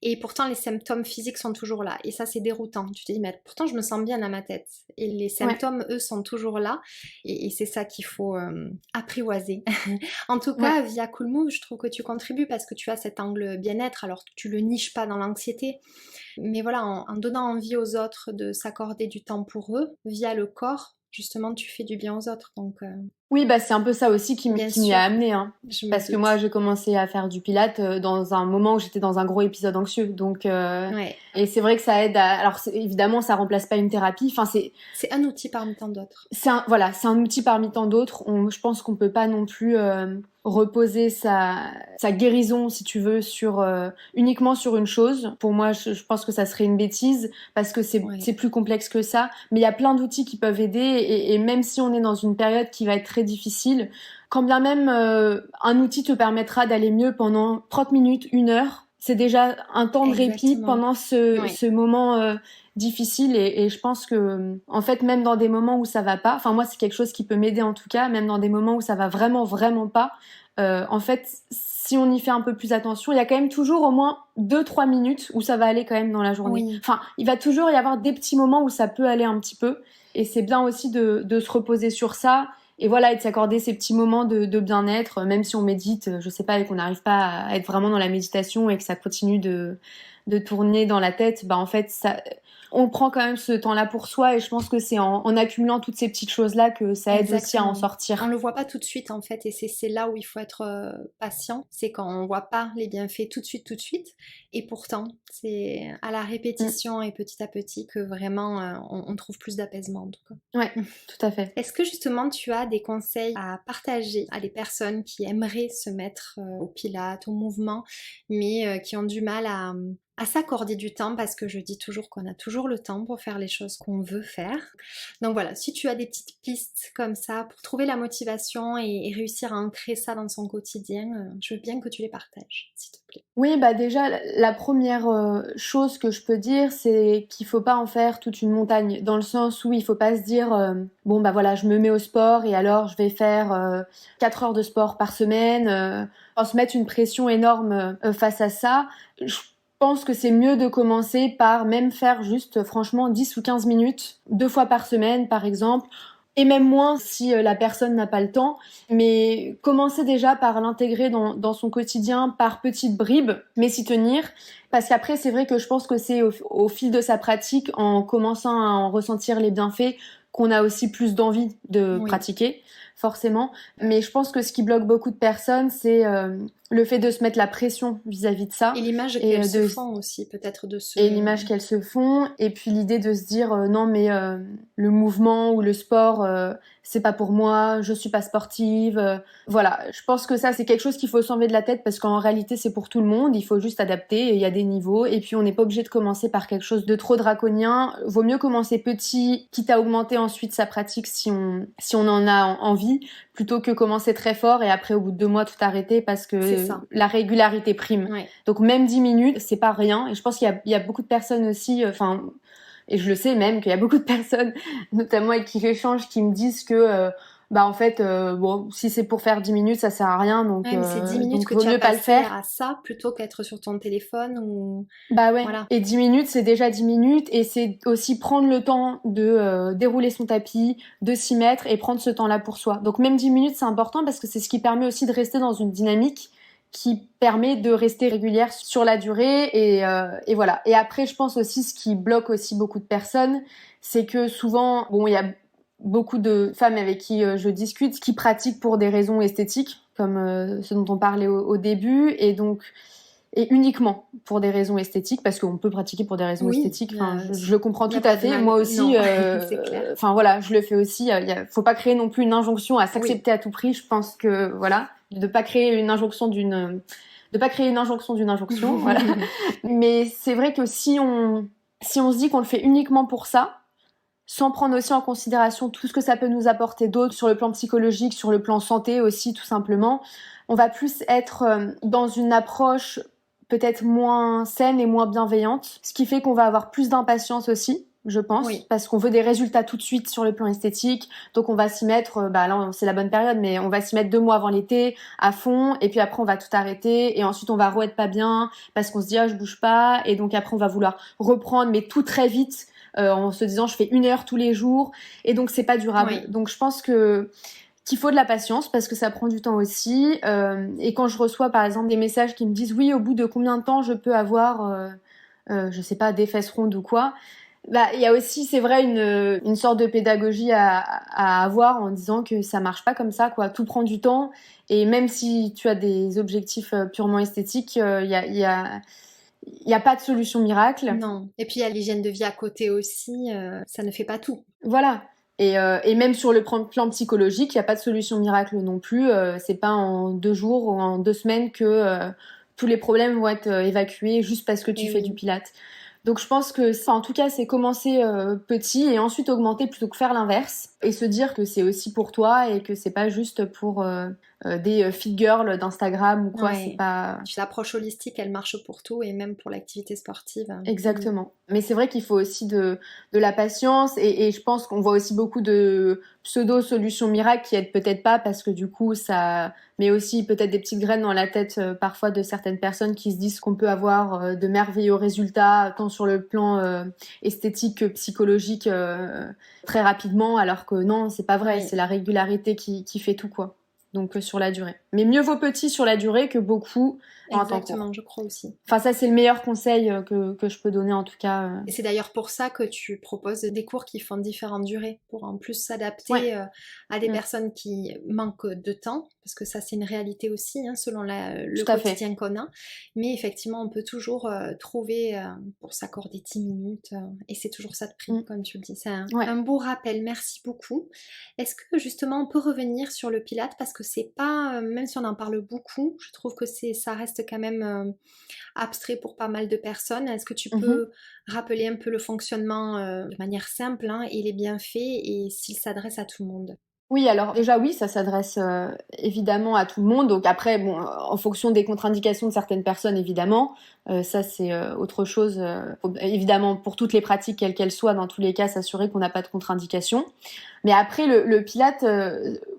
et pourtant les symptômes physiques sont toujours là, et ça, c'est déroutant. Tu te dis, mais pourtant je me sens bien dans ma tête, et les symptômes, eux, sont toujours là, et c'est ça qu'il faut apprivoiser. En tout cas, via Cool Move, je trouve que tu contribues, parce que tu as cet angle bien-être, alors tu le niches pas dans l'anxiété, mais voilà, en donnant envie aux autres de s'accorder du temps pour eux, via le corps, justement, tu fais du bien aux autres. Donc oui, bah c'est un peu ça aussi qui m'y a amené, hein. Parce que moi, j'ai commencé à faire du pilates dans un moment où j'étais dans un gros épisode anxieux. Donc et c'est vrai que ça aide alors évidemment, ça remplace pas une thérapie. Enfin, c'est un outil parmi tant d'autres. C'est un outil parmi tant d'autres. Je pense qu'on peut pas non plus reposer sa guérison, si tu veux, uniquement sur une chose. Pour moi, je pense que ça serait une bêtise, parce que c'est plus complexe que ça. Mais il y a plein d'outils qui peuvent aider, et même si on est dans une période qui va être très difficile, quand bien même un outil te permettra d'aller mieux pendant 30 minutes, 1 heure, c'est déjà un temps de répit pendant ce moment difficile et je pense que en fait même dans des moments où ça va pas, enfin moi c'est quelque chose qui peut m'aider en tout cas, même dans des moments où ça va vraiment vraiment pas, en fait si on y fait un peu plus attention, il y a quand même toujours au moins 2-3 minutes où ça va aller quand même dans la journée. Oui. Enfin, il va toujours y avoir des petits moments où ça peut aller un petit peu et c'est bien aussi de se reposer sur ça. Et voilà, et de s'accorder ces petits moments de bien-être, même si on médite, je sais pas, et qu'on n'arrive pas à être vraiment dans la méditation et que ça continue de tourner dans la tête, bah en fait, ça, on prend quand même ce temps-là pour soi et je pense que c'est en accumulant toutes ces petites choses-là que ça aide aussi à en sortir. On le voit pas tout de suite en fait et c'est là où il faut être patient, c'est quand on voit pas les bienfaits tout de suite et pourtant c'est à la répétition et petit à petit que vraiment on trouve plus d'apaisement en tout cas. Ouais, tout à fait. Est-ce que justement tu as des conseils à partager à des personnes qui aimeraient se mettre au pilates, au mouvement, mais qui ont du mal à s'accorder du temps parce que je dis toujours qu'on a toujours le temps pour faire les choses qu'on veut faire. Donc voilà, si tu as des petites pistes comme ça pour trouver la motivation et réussir à ancrer ça dans son quotidien, je veux bien que tu les partages, s'il te plaît. Oui, bah déjà, la première chose que je peux dire, c'est qu'il faut pas en faire toute une montagne, dans le sens où il faut pas se dire, bon bah voilà, je me mets au sport et alors je vais faire 4 heures de sport par semaine, se mettre une pression énorme face à ça. Je pense que c'est mieux de commencer par même faire juste, franchement, 10 ou 15 minutes, 2 fois par semaine par exemple, et même moins si la personne n'a pas le temps, mais commencer déjà par l'intégrer dans son quotidien par petites bribes, mais s'y tenir, parce qu'après c'est vrai que je pense que c'est au fil de sa pratique, en commençant à en ressentir les bienfaits, qu'on a aussi plus d'envie de pratiquer, forcément. Mais je pense que ce qui bloque beaucoup de personnes, c'est le fait de se mettre la pression vis-à-vis de ça. Et l'image qu'elles se font aussi, peut-être de ce... Et l'image qu'elles se font, et puis l'idée de se dire non mais le mouvement ou le sport, c'est pas pour moi, je suis pas sportive. Voilà, je pense que ça c'est quelque chose qu'il faut s'enlever de la tête parce qu'en réalité c'est pour tout le monde, il faut juste adapter, et il y a des niveaux, et puis on n'est pas obligé de commencer par quelque chose de trop draconien. Vaut mieux commencer petit, quitte à augmenter ensuite sa pratique si on en a envie, plutôt que commencer très fort et après au bout de 2 mois tout arrêter parce que la régularité prime. Ouais. Donc même 10 minutes, c'est pas rien. Et je pense qu'il y a beaucoup de personnes aussi, et je le sais même qu'il y a beaucoup de personnes, notamment avec qui j'échange, qui me disent que en fait, bon, si c'est pour faire 10 minutes, ça sert à rien. Donc, mais c'est 10 minutes que vaut tu mieux as pas le faire à ça plutôt qu'être sur ton téléphone ou... Bah ouais. Voilà. Et 10 minutes, c'est déjà 10 minutes. Et c'est aussi prendre le temps de dérouler son tapis, de s'y mettre et prendre ce temps-là pour soi. Donc même 10 minutes, c'est important parce que c'est ce qui permet aussi de rester dans une dynamique qui permet de rester régulière sur la durée et voilà. Et après, je pense aussi ce qui bloque aussi beaucoup de personnes, c'est que souvent, bon, il y a beaucoup de femmes avec qui je discute qui pratiquent pour des raisons esthétiques, comme ce dont on parlait au début, et uniquement pour des raisons esthétiques, parce qu'on peut pratiquer pour des raisons esthétiques. Enfin, je le comprends tout à fait. Moi aussi, enfin voilà, je le fais aussi. Faut pas créer non plus une injonction à s'accepter à tout prix. Je pense que voilà, de pas créer une injonction d'une injonction. Voilà. Mais c'est vrai que si on se dit qu'on le fait uniquement pour ça, sans prendre aussi en considération tout ce que ça peut nous apporter d'autre sur le plan psychologique, sur le plan santé aussi, tout simplement, on va plus être dans une approche peut-être moins saine et moins bienveillante, ce qui fait qu'on va avoir plus d'impatience aussi, je pense, parce qu'on veut des résultats tout de suite sur le plan esthétique, donc on va s'y mettre, là c'est la bonne période, mais on va s'y mettre 2 mois avant l'été, à fond, et puis après on va tout arrêter, et ensuite on va re-être pas bien, parce qu'on se dit je bouge pas, et donc après on va vouloir reprendre, mais tout très vite, en se disant je fais 1 heure tous les jours, et donc c'est pas durable. Donc je pense qu'il faut de la patience parce que ça prend du temps aussi, et quand je reçois par exemple des messages qui me disent oui, au bout de combien de temps je peux avoir je sais pas, des fesses rondes ou quoi, il y a aussi, c'est vrai, une sorte de pédagogie à avoir en disant que ça marche pas comme ça, quoi. Tout prend du temps, et même si tu as des objectifs purement esthétiques, il y a pas de solution miracle. Non. Et puis il y a l'hygiène de vie à côté aussi, ça ne fait pas tout. Voilà. Et même sur le plan psychologique, il n'y a pas de solution miracle non plus. C'est pas en 2 jours ou en 2 semaines que tous les problèmes vont être évacués juste parce que tu fais du pilates. Donc je pense que ça, en tout cas, c'est commencer petit et ensuite augmenter plutôt que faire l'inverse et se dire que c'est aussi pour toi et que c'est pas juste pour des fit girls d'Instagram ou quoi. Ouais. C'est pas L'approche holistique, elle marche pour tout et même pour l'activité sportive. exactement. Mais c'est vrai qu'il faut aussi de la patience et je pense qu'on voit aussi beaucoup de pseudo-solutions miracles qui aident peut-être pas parce que du coup ça met aussi peut-être des petites graines dans la tête parfois de certaines personnes qui se disent qu'on peut avoir de merveilleux résultats tant sur le plan esthétique que psychologique très rapidement alors que non, c'est pas vrai, c'est la régularité qui fait tout quoi. Donc sur la durée. Mais mieux vaut petit sur la durée que beaucoup en temps court. Exactement, je crois aussi. Enfin ça c'est le meilleur conseil que je peux donner en tout cas. Et c'est d'ailleurs pour ça que tu proposes des cours qui font différentes durées, pour en plus s'adapter à des personnes qui manquent de temps, parce que ça c'est une réalité aussi, hein, selon le quotidien qu'on a. Mais effectivement on peut toujours trouver pour s'accorder 10 minutes, et c'est toujours ça de prix, comme tu le dis. C'est un beau rappel, merci beaucoup. Est-ce que justement on peut revenir sur le Pilate, parce que c'est pas, même si on en parle beaucoup, je trouve que ça reste quand même abstrait pour pas mal de personnes. Est-ce que tu peux rappeler un peu le fonctionnement de manière simple et les bienfaits et s'il s'adresse à tout le monde? Oui, alors déjà oui, ça s'adresse évidemment à tout le monde. Donc après, bon, en fonction des contre-indications de certaines personnes, évidemment, ça c'est autre chose. Évidemment, pour toutes les pratiques, quelles qu'elles soient, dans tous les cas, s'assurer qu'on n'a pas de contre-indications. Mais après, le Pilate,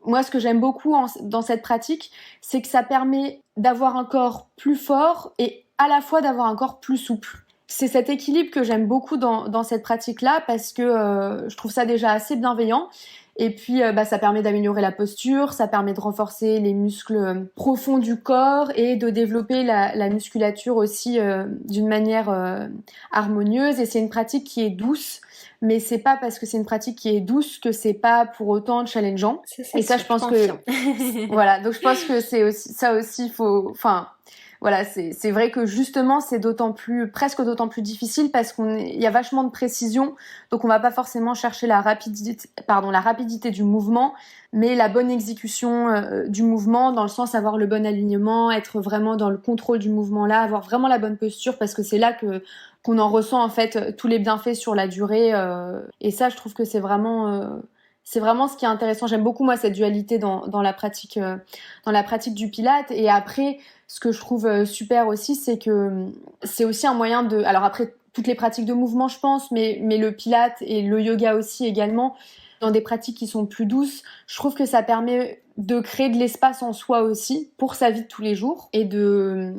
moi, ce que j'aime beaucoup dans cette pratique, c'est que ça permet d'avoir un corps plus fort et à la fois d'avoir un corps plus souple. C'est cet équilibre que j'aime beaucoup dans cette pratique-là parce que je trouve ça déjà assez bienveillant. Et puis, ça permet d'améliorer la posture, ça permet de renforcer les muscles profonds du corps et de développer la musculature aussi d'une manière harmonieuse. Et c'est une pratique qui est douce, mais c'est pas parce que c'est une pratique qui est douce que c'est pas pour autant challengeant. Et ça, je pense que voilà. Donc, je pense que c'est aussi ça aussi. Voilà, c'est vrai que justement c'est presque d'autant plus difficile parce il y a vachement de précision, donc on va pas forcément chercher la rapidité du mouvement, mais la bonne exécution du mouvement, dans le sens avoir le bon alignement, être vraiment dans le contrôle du mouvement là, avoir vraiment la bonne posture parce que c'est là qu'on en ressent en fait tous les bienfaits sur la durée. Et ça, je trouve que c'est vraiment ce qui est intéressant. J'aime beaucoup moi cette dualité dans la pratique du Pilate. Et après, ce que je trouve super aussi, c'est que c'est aussi un moyen de. Alors après, toutes les pratiques de mouvement, je pense, mais le Pilate et le yoga aussi également, dans des pratiques qui sont plus douces, je trouve que ça permet de créer de l'espace en soi aussi pour sa vie de tous les jours et de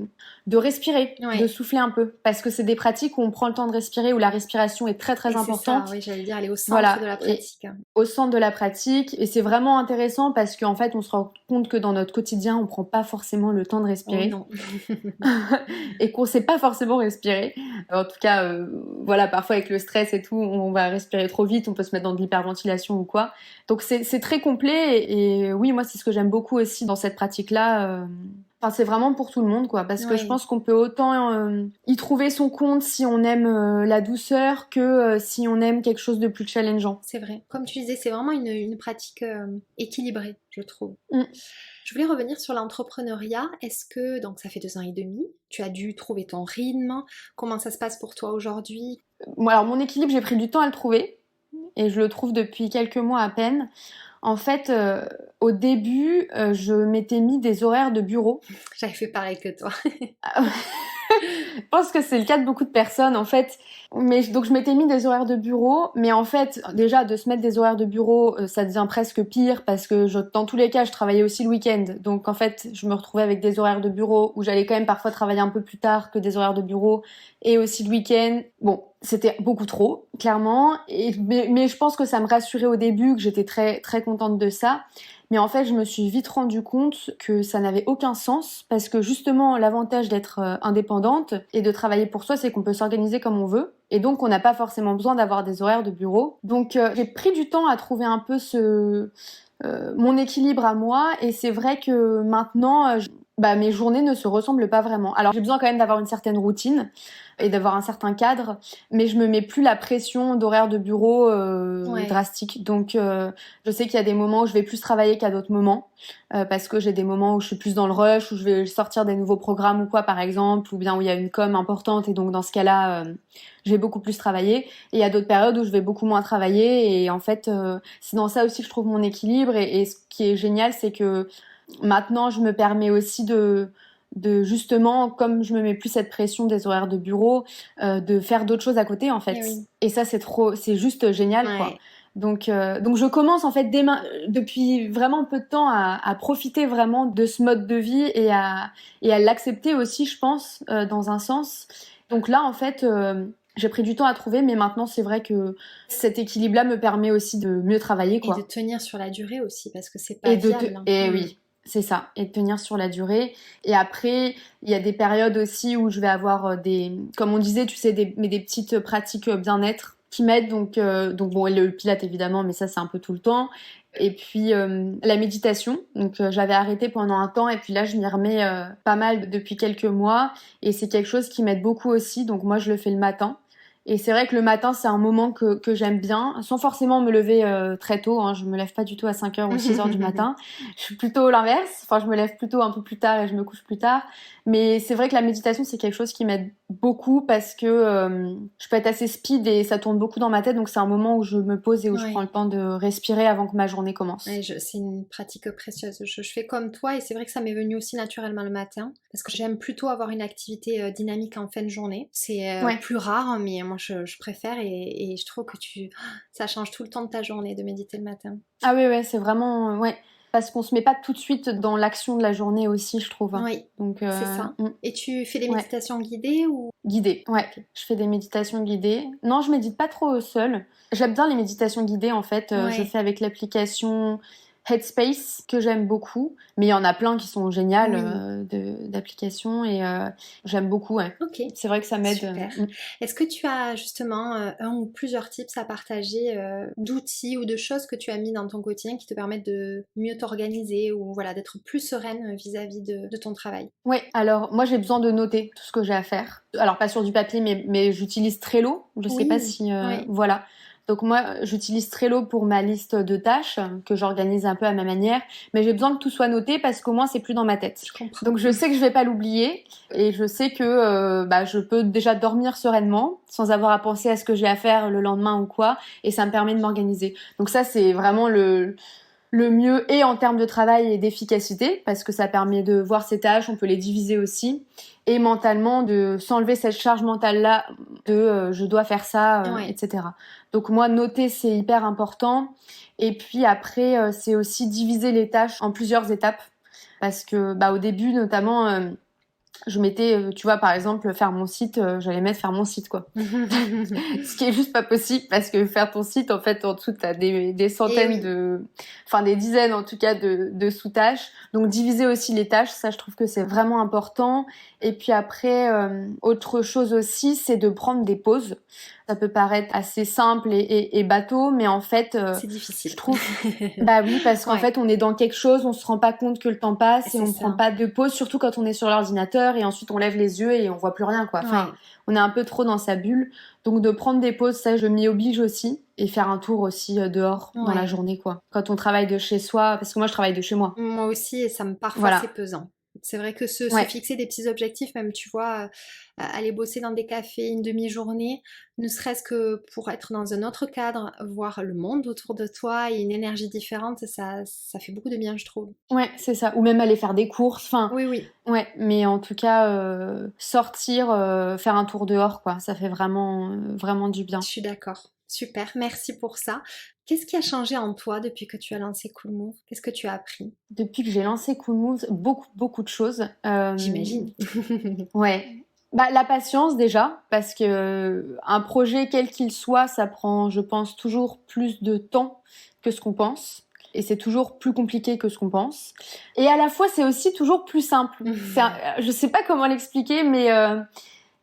respirer, de souffler un peu, parce que c'est des pratiques où on prend le temps de respirer, où la respiration est très très importante. C'est ça, oui, j'allais dire, elle est au centre de la pratique. Au centre de la pratique, et c'est vraiment intéressant parce qu'en fait on se rend compte que dans notre quotidien on prend pas forcément le temps de respirer. Oh non. Et qu'on sait pas forcément respirer. En tout cas, voilà, parfois avec le stress et tout, on va respirer trop vite, on peut se mettre dans de l'hyperventilation ou quoi. Donc c'est très complet et oui, moi c'est ce que j'aime beaucoup aussi dans cette pratique-là. Enfin, c'est vraiment pour tout le monde, quoi, parce que je pense qu'on peut autant y trouver son compte si on aime la douceur que si on aime quelque chose de plus challengeant. C'est vrai. Comme tu disais, c'est vraiment une pratique équilibrée, je trouve. Je voulais revenir sur l'entrepreneuriat. Est-ce que, donc ça fait 2 ans et demi, tu as dû trouver ton rythme? Comment ça se passe pour toi aujourd'hui? Alors mon équilibre, j'ai pris du temps à le trouver et je le trouve depuis quelques mois à peine. En fait, au début, je m'étais mis des horaires de bureau. J'avais fait pareil que toi. Je pense que c'est le cas de beaucoup de personnes, en fait. Donc, je m'étais mis des horaires de bureau, mais en fait, déjà, de se mettre des horaires de bureau, ça devient presque pire parce que dans tous les cas, je travaillais aussi le week-end. Donc, en fait, je me retrouvais avec des horaires de bureau où j'allais quand même parfois travailler un peu plus tard que des horaires de bureau et aussi le week-end. Bon, c'était beaucoup trop, clairement. Mais je pense que ça me rassurait au début, que j'étais très, très contente de ça. Mais en fait, je me suis vite rendu compte que ça n'avait aucun sens parce que justement, l'avantage d'être indépendante et de travailler pour soi, c'est qu'on peut s'organiser comme on veut. Et donc, on n'a pas forcément besoin d'avoir des horaires de bureau. Donc, j'ai pris du temps à trouver un peu mon équilibre à moi. Et c'est vrai que maintenant, mes journées ne se ressemblent pas vraiment. Alors j'ai besoin quand même d'avoir une certaine routine et d'avoir un certain cadre, mais je me mets plus la pression d'horaire de bureau drastique. Donc je sais qu'il y a des moments où je vais plus travailler qu'à d'autres moments, parce que j'ai des moments où je suis plus dans le rush, où je vais sortir des nouveaux programmes ou quoi par exemple, ou bien où il y a une com importante, et donc dans ce cas-là je vais beaucoup plus travailler. Et il y a d'autres périodes où je vais beaucoup moins travailler, et en fait c'est dans ça aussi que je trouve mon équilibre. Et ce qui est génial, c'est que maintenant, je me permets aussi de justement, comme je me mets plus cette pression des horaires de bureau, de faire d'autres choses à côté, en fait. Eh oui. Et ça, c'est juste génial, quoi. Ouais. Donc je commence en fait depuis vraiment peu de temps à profiter vraiment de ce mode de vie et à l'accepter aussi, je pense, dans un sens. Donc là, en fait, j'ai pris du temps à trouver, mais maintenant, c'est vrai que cet équilibre-là me permet aussi de mieux travailler, Et quoi. de tenir sur la durée aussi, parce que c'est pas viable. Et oui, c'est ça, et de tenir sur la durée. Et après, il y a des périodes aussi où je vais avoir comme on disait, tu sais, des petites pratiques bien-être qui m'aident. Donc bon, et le pilate évidemment, mais ça c'est un peu tout le temps. Et puis la méditation. Donc j'avais arrêté pendant un temps, et puis là je m'y remets pas mal depuis quelques mois, et c'est quelque chose qui m'aide beaucoup aussi. Donc moi je le fais le matin. Et c'est vrai que le matin, c'est un moment que j'aime bien, sans forcément me lever très tôt. Hein. Je me lève pas du tout à 5 heures ou 6 heures du matin. Je suis plutôt l'inverse. Enfin, je me lève plutôt un peu plus tard et je me couche plus tard. Mais c'est vrai que la méditation, c'est quelque chose qui m'aide beaucoup, parce que je peux être assez speed et ça tourne beaucoup dans ma tête. Donc c'est un moment où je me pose et où je prends le temps de respirer avant que ma journée commence. Ouais, c'est une pratique précieuse. Je fais comme toi, et c'est vrai que ça m'est venu aussi naturellement le matin, parce que j'aime plutôt avoir une activité dynamique en fin de journée. C'est plus rare, mais moi je préfère, et je trouve que ça change tout le temps de ta journée de méditer le matin. Ah oui, ouais, c'est vraiment... ouais. Parce qu'on se met pas tout de suite dans l'action de la journée aussi, je trouve. Hein. Oui, Donc, c'est ça. Et tu fais des ouais. méditations guidées ou... Guidée, ouais. Ok. Je fais des méditations guidées. Non, je médite pas trop seule. J'aime bien les méditations guidées, en fait. Je Ouais. fais avec l'application Headspace, que j'aime beaucoup. Mais il y en a plein qui sont géniales d'applications, et j'aime beaucoup, ouais. Ok. C'est vrai que ça m'aide. Super. Est-ce que tu as justement un ou plusieurs tips à partager d'outils ou de choses que tu as mis dans ton quotidien qui te permettent de mieux t'organiser, ou voilà, d'être plus sereine vis-à-vis de ton travail? Ouais, alors moi j'ai besoin de noter tout ce que j'ai à faire. Alors pas sur du papier, mais j'utilise Trello. Je sais pas Oui, si... oui, voilà. Donc moi j'utilise Trello pour ma liste de tâches, que j'organise un peu à ma manière. Mais j'ai besoin que tout soit noté, parce qu'au moins c'est plus dans ma tête. je comprends. Donc je sais que je vais pas l'oublier, et je sais que je peux déjà dormir sereinement sans avoir à penser à ce que j'ai à faire le lendemain ou quoi. Et ça me permet de m'organiser. Donc ça c'est vraiment le mieux, et en termes de travail et d'efficacité, parce que ça permet de voir ses tâches, on peut les diviser aussi, et mentalement de s'enlever cette charge mentale-là de je dois faire ça, etc. Donc moi, noter, c'est hyper important. Et puis après, c'est aussi diviser les tâches en plusieurs étapes, parce que au début, notamment... je mettais, tu vois, par exemple, faire mon site, j'allais mettre faire mon site, quoi. Ce qui est juste pas possible, parce que faire ton site, en fait, en dessous, t'as des centaines enfin, des dizaines, en tout cas, de sous-tâches. Donc, diviser aussi les tâches, ça, je trouve que c'est vraiment important. Et puis après, autre chose aussi, c'est de prendre des pauses. Ça peut paraître assez simple et bateau, mais en fait, C'est difficile. je trouve... Bah oui, parce qu'en fait, on est dans quelque chose, on se rend pas compte que le temps passe, et on prend pas de pause, surtout quand on est sur l'ordinateur, et ensuite on lève les yeux et on voit plus rien, quoi. Enfin, on est un peu trop dans sa bulle. Donc de prendre des pauses, ça, je m'y oblige aussi, et faire un tour aussi dehors dans la journée, quoi. Quand on travaille de chez soi, parce que moi, je travaille de chez moi. Moi aussi, et ça me parfois c'est pesant. C'est vrai que se fixer des petits objectifs, même tu vois, aller bosser dans des cafés une demi-journée, ne serait-ce que pour être dans un autre cadre, voir le monde autour de toi et une énergie différente, ça fait beaucoup de bien, je trouve. Ouais, c'est ça. Ou même aller faire des courses, enfin... Oui. Ouais, mais en tout cas, sortir, faire un tour dehors, quoi. Ça fait vraiment, vraiment du bien. Je suis d'accord. Super, merci pour ça. Qu'est-ce qui a changé en toi depuis que tu as lancé Cool Move? Qu'est-ce que tu as appris? Depuis que j'ai lancé Cool Moves, beaucoup, beaucoup de choses. J'imagine. Ouais. La patience déjà, parce que un projet quel qu'il soit, ça prend, je pense, toujours plus de temps que ce qu'on pense. Et c'est toujours plus compliqué que ce qu'on pense. Et à la fois, c'est aussi toujours plus simple. Je sais pas comment l'expliquer,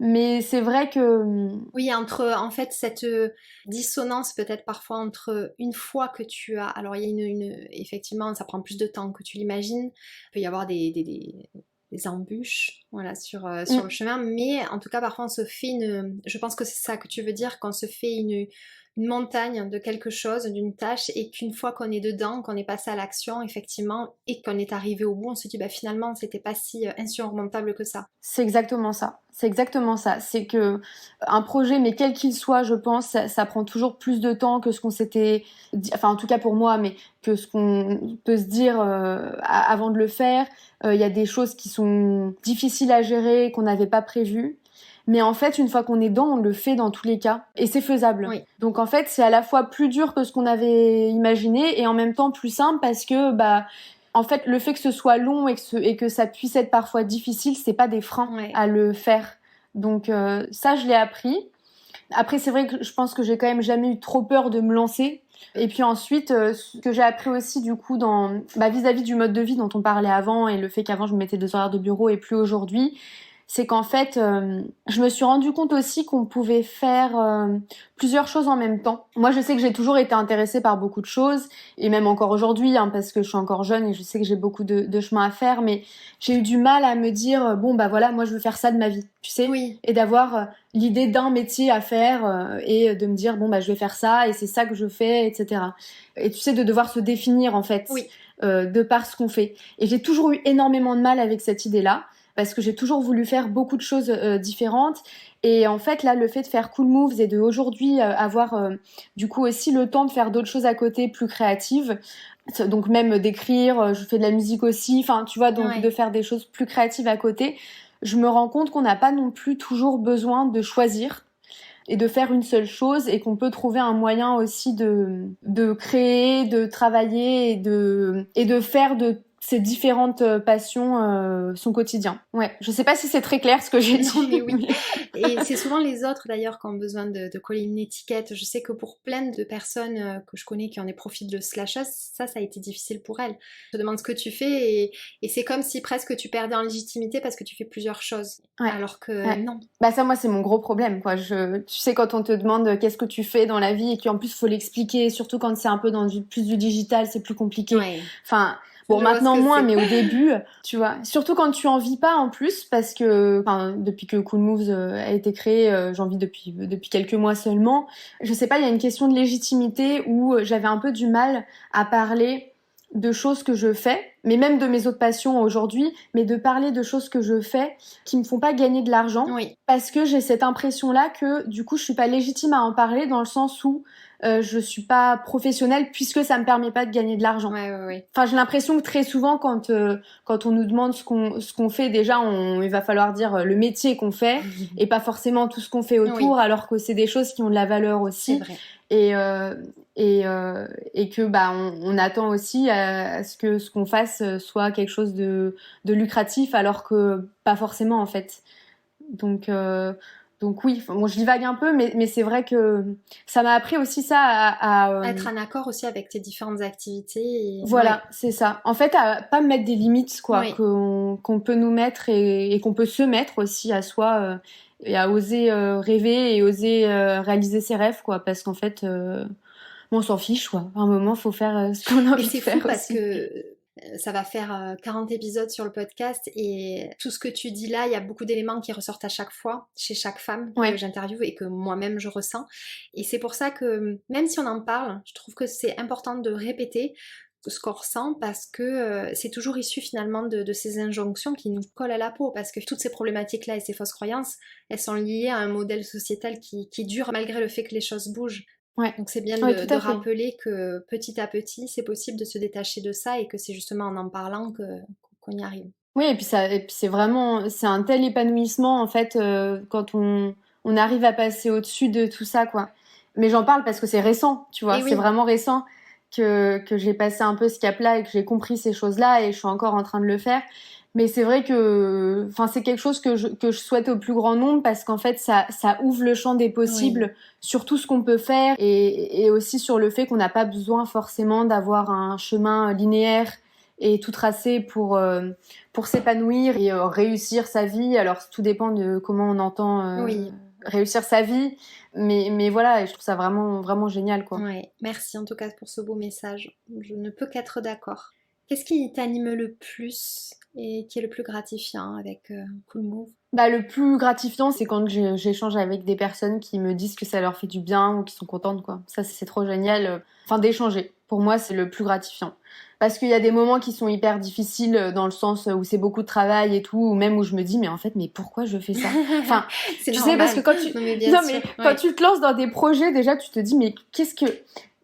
mais c'est vrai que... Oui, entre en fait cette dissonance peut-être parfois entre une fois que tu as... Alors il y a effectivement, ça prend plus de temps que tu l'imagines. Il peut y avoir des embûches, voilà, sur le chemin. Mais en tout cas, parfois, on se fait je pense que c'est ça que tu veux dire, qu'on se fait une montagne de quelque chose, d'une tâche, et qu'une fois qu'on est dedans, qu'on est passé à l'action, effectivement, et qu'on est arrivé au bout, on se dit, bah finalement, c'était pas si insurmontable que ça. C'est exactement ça. C'est exactement ça. C'est que un projet, mais quel qu'il soit, je pense, ça prend toujours plus de temps que ce qu'on s'était dit, enfin en tout cas pour moi, mais que ce qu'on peut se dire avant de le faire. Il y a des choses qui sont difficiles à gérer, qu'on n'avait pas prévues. Mais en fait, une fois qu'on est dedans, on le fait dans tous les cas. Et c'est faisable. Oui. Donc en fait, c'est à la fois plus dur que ce qu'on avait imaginé et en même temps plus simple parce que, en fait, le fait que ce soit long et que ça puisse être parfois difficile, c'est pas des freins à le faire. Donc ça, je l'ai appris. Après, c'est vrai que je pense que j'ai quand même jamais eu trop peur de me lancer. Et puis ensuite, ce que j'ai appris aussi du coup vis-à-vis du mode de vie dont on parlait avant et le fait qu'avant je me mettais 2 horaires de bureau et plus aujourd'hui, c'est qu'en fait, je me suis rendu compte aussi qu'on pouvait faire plusieurs choses en même temps. Moi, je sais que j'ai toujours été intéressée par beaucoup de choses, et même encore aujourd'hui, parce que je suis encore jeune et je sais que j'ai beaucoup de chemin à faire, mais j'ai eu du mal à me dire, voilà, moi je veux faire ça de ma vie, tu sais, et d'avoir l'idée d'un métier à faire et de me dire, je vais faire ça, et c'est ça que je fais, etc. Et tu sais, de devoir se définir, en fait, de par ce qu'on fait. Et j'ai toujours eu énormément de mal avec cette idée-là, parce que j'ai toujours voulu faire beaucoup de choses différentes. Et en fait, là, le fait de faire Cool Moves et de aujourd'hui avoir du coup aussi le temps de faire d'autres choses à côté plus créatives, donc même d'écrire, je fais de la musique aussi, enfin tu vois, donc de faire des choses plus créatives à côté, je me rends compte qu'on n'a pas non plus toujours besoin de choisir et de faire une seule chose, et qu'on peut trouver un moyen aussi de créer, de travailler et de faire de ces différentes passions son quotidien. Ouais, je sais pas si c'est très clair ce que j'ai dit. Non, mais oui. Et c'est souvent les autres d'ailleurs qui ont besoin de coller une étiquette. Je sais que pour plein de personnes que je connais qui ont des profils de slasheuses, ça a été difficile pour elles. Je te demande ce que tu fais et c'est comme si presque tu perdais en légitimité parce que tu fais plusieurs choses. Alors que non. Ça, moi, c'est mon gros problème, quoi. Tu sais, quand on te demande qu'est-ce que tu fais dans la vie et qu'en plus, faut l'expliquer, surtout quand c'est un peu dans plus du digital, c'est plus compliqué. Enfin, bon, maintenant moins, mais au début, tu vois. Surtout quand tu en vis pas en plus, parce que, depuis que Cool Moves a été créé, j'en vis depuis quelques mois seulement. Je sais pas, il y a une question de légitimité où j'avais un peu du mal à parler de choses que je fais, mais même de mes autres passions aujourd'hui, mais de parler de choses que je fais qui me font pas gagner de l'argent, parce que j'ai cette impression-là que du coup je suis pas légitime à en parler, dans le sens où je suis pas professionnelle puisque ça me permet pas de gagner de l'argent. Enfin, j'ai l'impression que très souvent quand on nous demande ce qu'on fait, déjà il va falloir dire le métier qu'on fait et pas forcément tout ce qu'on fait autour, alors que c'est des choses qui ont de la valeur aussi. C'est vrai. Et que on attend aussi à ce que ce qu'on fasse soit quelque chose de lucratif, alors que pas forcément en fait. Donc oui, bon, je divague un peu, mais c'est vrai que ça m'a appris aussi ça à être en accord aussi avec tes différentes activités. Voilà, c'est ça. En fait, à pas mettre des limites, quoi, qu'on peut nous mettre et qu'on peut se mettre aussi à soi, et à oser rêver et oser réaliser ses rêves, quoi, parce qu'en fait, on s'en fiche, quoi. À un moment, faut faire ce qu'on a envie de faire. Mais c'est fou parce que ça va faire 40 épisodes sur le podcast, et tout ce que tu dis là, il y a beaucoup d'éléments qui ressortent à chaque fois chez chaque femme que j'interviewe et que moi-même je ressens. Et c'est pour ça que même si on en parle, je trouve que c'est important de répéter ce qu'on ressent, parce que c'est toujours issu finalement de ces injonctions qui nous collent à la peau, parce que toutes ces problématiques-là et ces fausses croyances, elles sont liées à un modèle sociétal qui dure malgré le fait que les choses bougent. Donc c'est bien de rappeler que petit à petit, c'est possible de se détacher de ça, et que c'est justement en parlant qu'on y arrive. Oui, et puis c'est vraiment, c'est un tel épanouissement en fait quand on arrive à passer au-dessus de tout ça, quoi. Mais j'en parle parce que c'est récent, tu vois, c'est vraiment récent que j'ai passé un peu ce cap-là et que j'ai compris ces choses-là, et je suis encore en train de le faire. Mais c'est vrai que, c'est quelque chose que je souhaite au plus grand nombre, parce qu'en fait, ça ouvre le champ des possibles sur tout ce qu'on peut faire, et aussi sur le fait qu'on n'a pas besoin forcément d'avoir un chemin linéaire et tout tracé pour s'épanouir et réussir sa vie. Alors, tout dépend de comment on entend réussir sa vie. Mais voilà, et je trouve ça vraiment, vraiment génial, quoi. Merci en tout cas pour ce beau message. Je ne peux qu'être d'accord. Qu'est-ce qui t'anime le plus et qui est le plus gratifiant avec Cool Move? Bah, le plus gratifiant, c'est quand j'échange avec des personnes qui me disent que ça leur fait du bien ou qui sont contentes, quoi. Ça, c'est trop génial. Enfin, d'échanger. Pour moi, c'est le plus gratifiant. Parce qu'il y a des moments qui sont hyper difficiles dans le sens où c'est beaucoup de travail et tout, ou même où je me dis, mais en fait, mais pourquoi je fais ça? Enfin, c'est tu normal. sais, parce que quand Quand tu te lances dans des projets, déjà, tu te dis, mais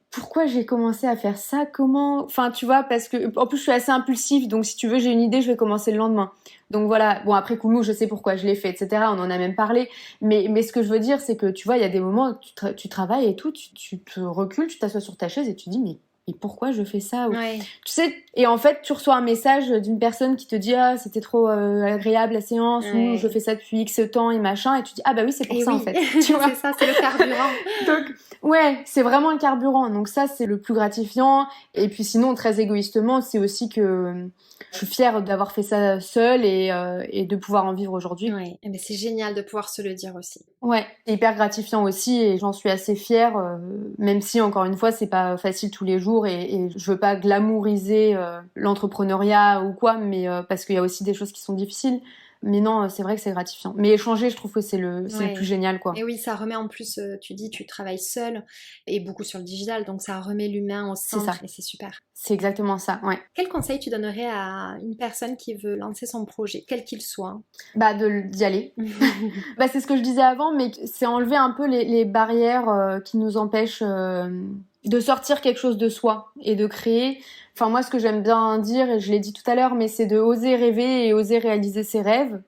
pourquoi j'ai commencé à faire ça? Comment? Enfin, tu vois, parce que, en plus, je suis assez impulsive, donc si tu veux, j'ai une idée, je vais commencer le lendemain. Donc voilà. Bon, après, Koumou, je sais pourquoi je l'ai fait, etc. On en a même parlé. Mais ce que je veux dire, c'est que, tu vois, il y a des moments où tu travailles et tout, tu te recules, tu t'assois sur ta chaise et tu dis, mais pourquoi je fais ça? Ouais. Tu sais, et en fait, tu reçois un message d'une personne qui te dit, ah, c'était trop agréable la séance, ou je fais ça depuis X temps et machin, et tu dis, ah bah oui, c'est pour ça en fait. Tu vois? C'est ça, c'est le carburant. Donc, ouais, c'est vraiment un carburant. Donc ça, c'est le plus gratifiant. Et puis sinon, très égoïstement, c'est aussi que je suis fière d'avoir fait ça seule et de pouvoir en vivre aujourd'hui. Ouais, mais c'est génial de pouvoir se le dire aussi. Ouais, c'est hyper gratifiant aussi et j'en suis assez fière, même si encore une fois, c'est pas facile tous les jours et je veux pas glamouriser l'entrepreneuriat ou quoi, mais parce qu'il y a aussi des choses qui sont difficiles. Mais non, c'est vrai que c'est gratifiant. Mais échanger, je trouve que c'est le plus génial, quoi. Et oui, ça remet en plus, tu dis, tu travailles seule et beaucoup sur le digital, donc ça remet l'humain au centre et c'est super. C'est exactement ça, ouais. Quel conseil tu donnerais à une personne qui veut lancer son projet, quel qu'il soit? Bah, d'y aller. Bah, c'est ce que je disais avant, mais c'est enlever un peu les barrières qui nous empêchent de sortir quelque chose de soi et de créer. Enfin, moi, ce que j'aime bien dire, et je l'ai dit tout à l'heure, mais c'est de oser rêver et oser réaliser ses rêves.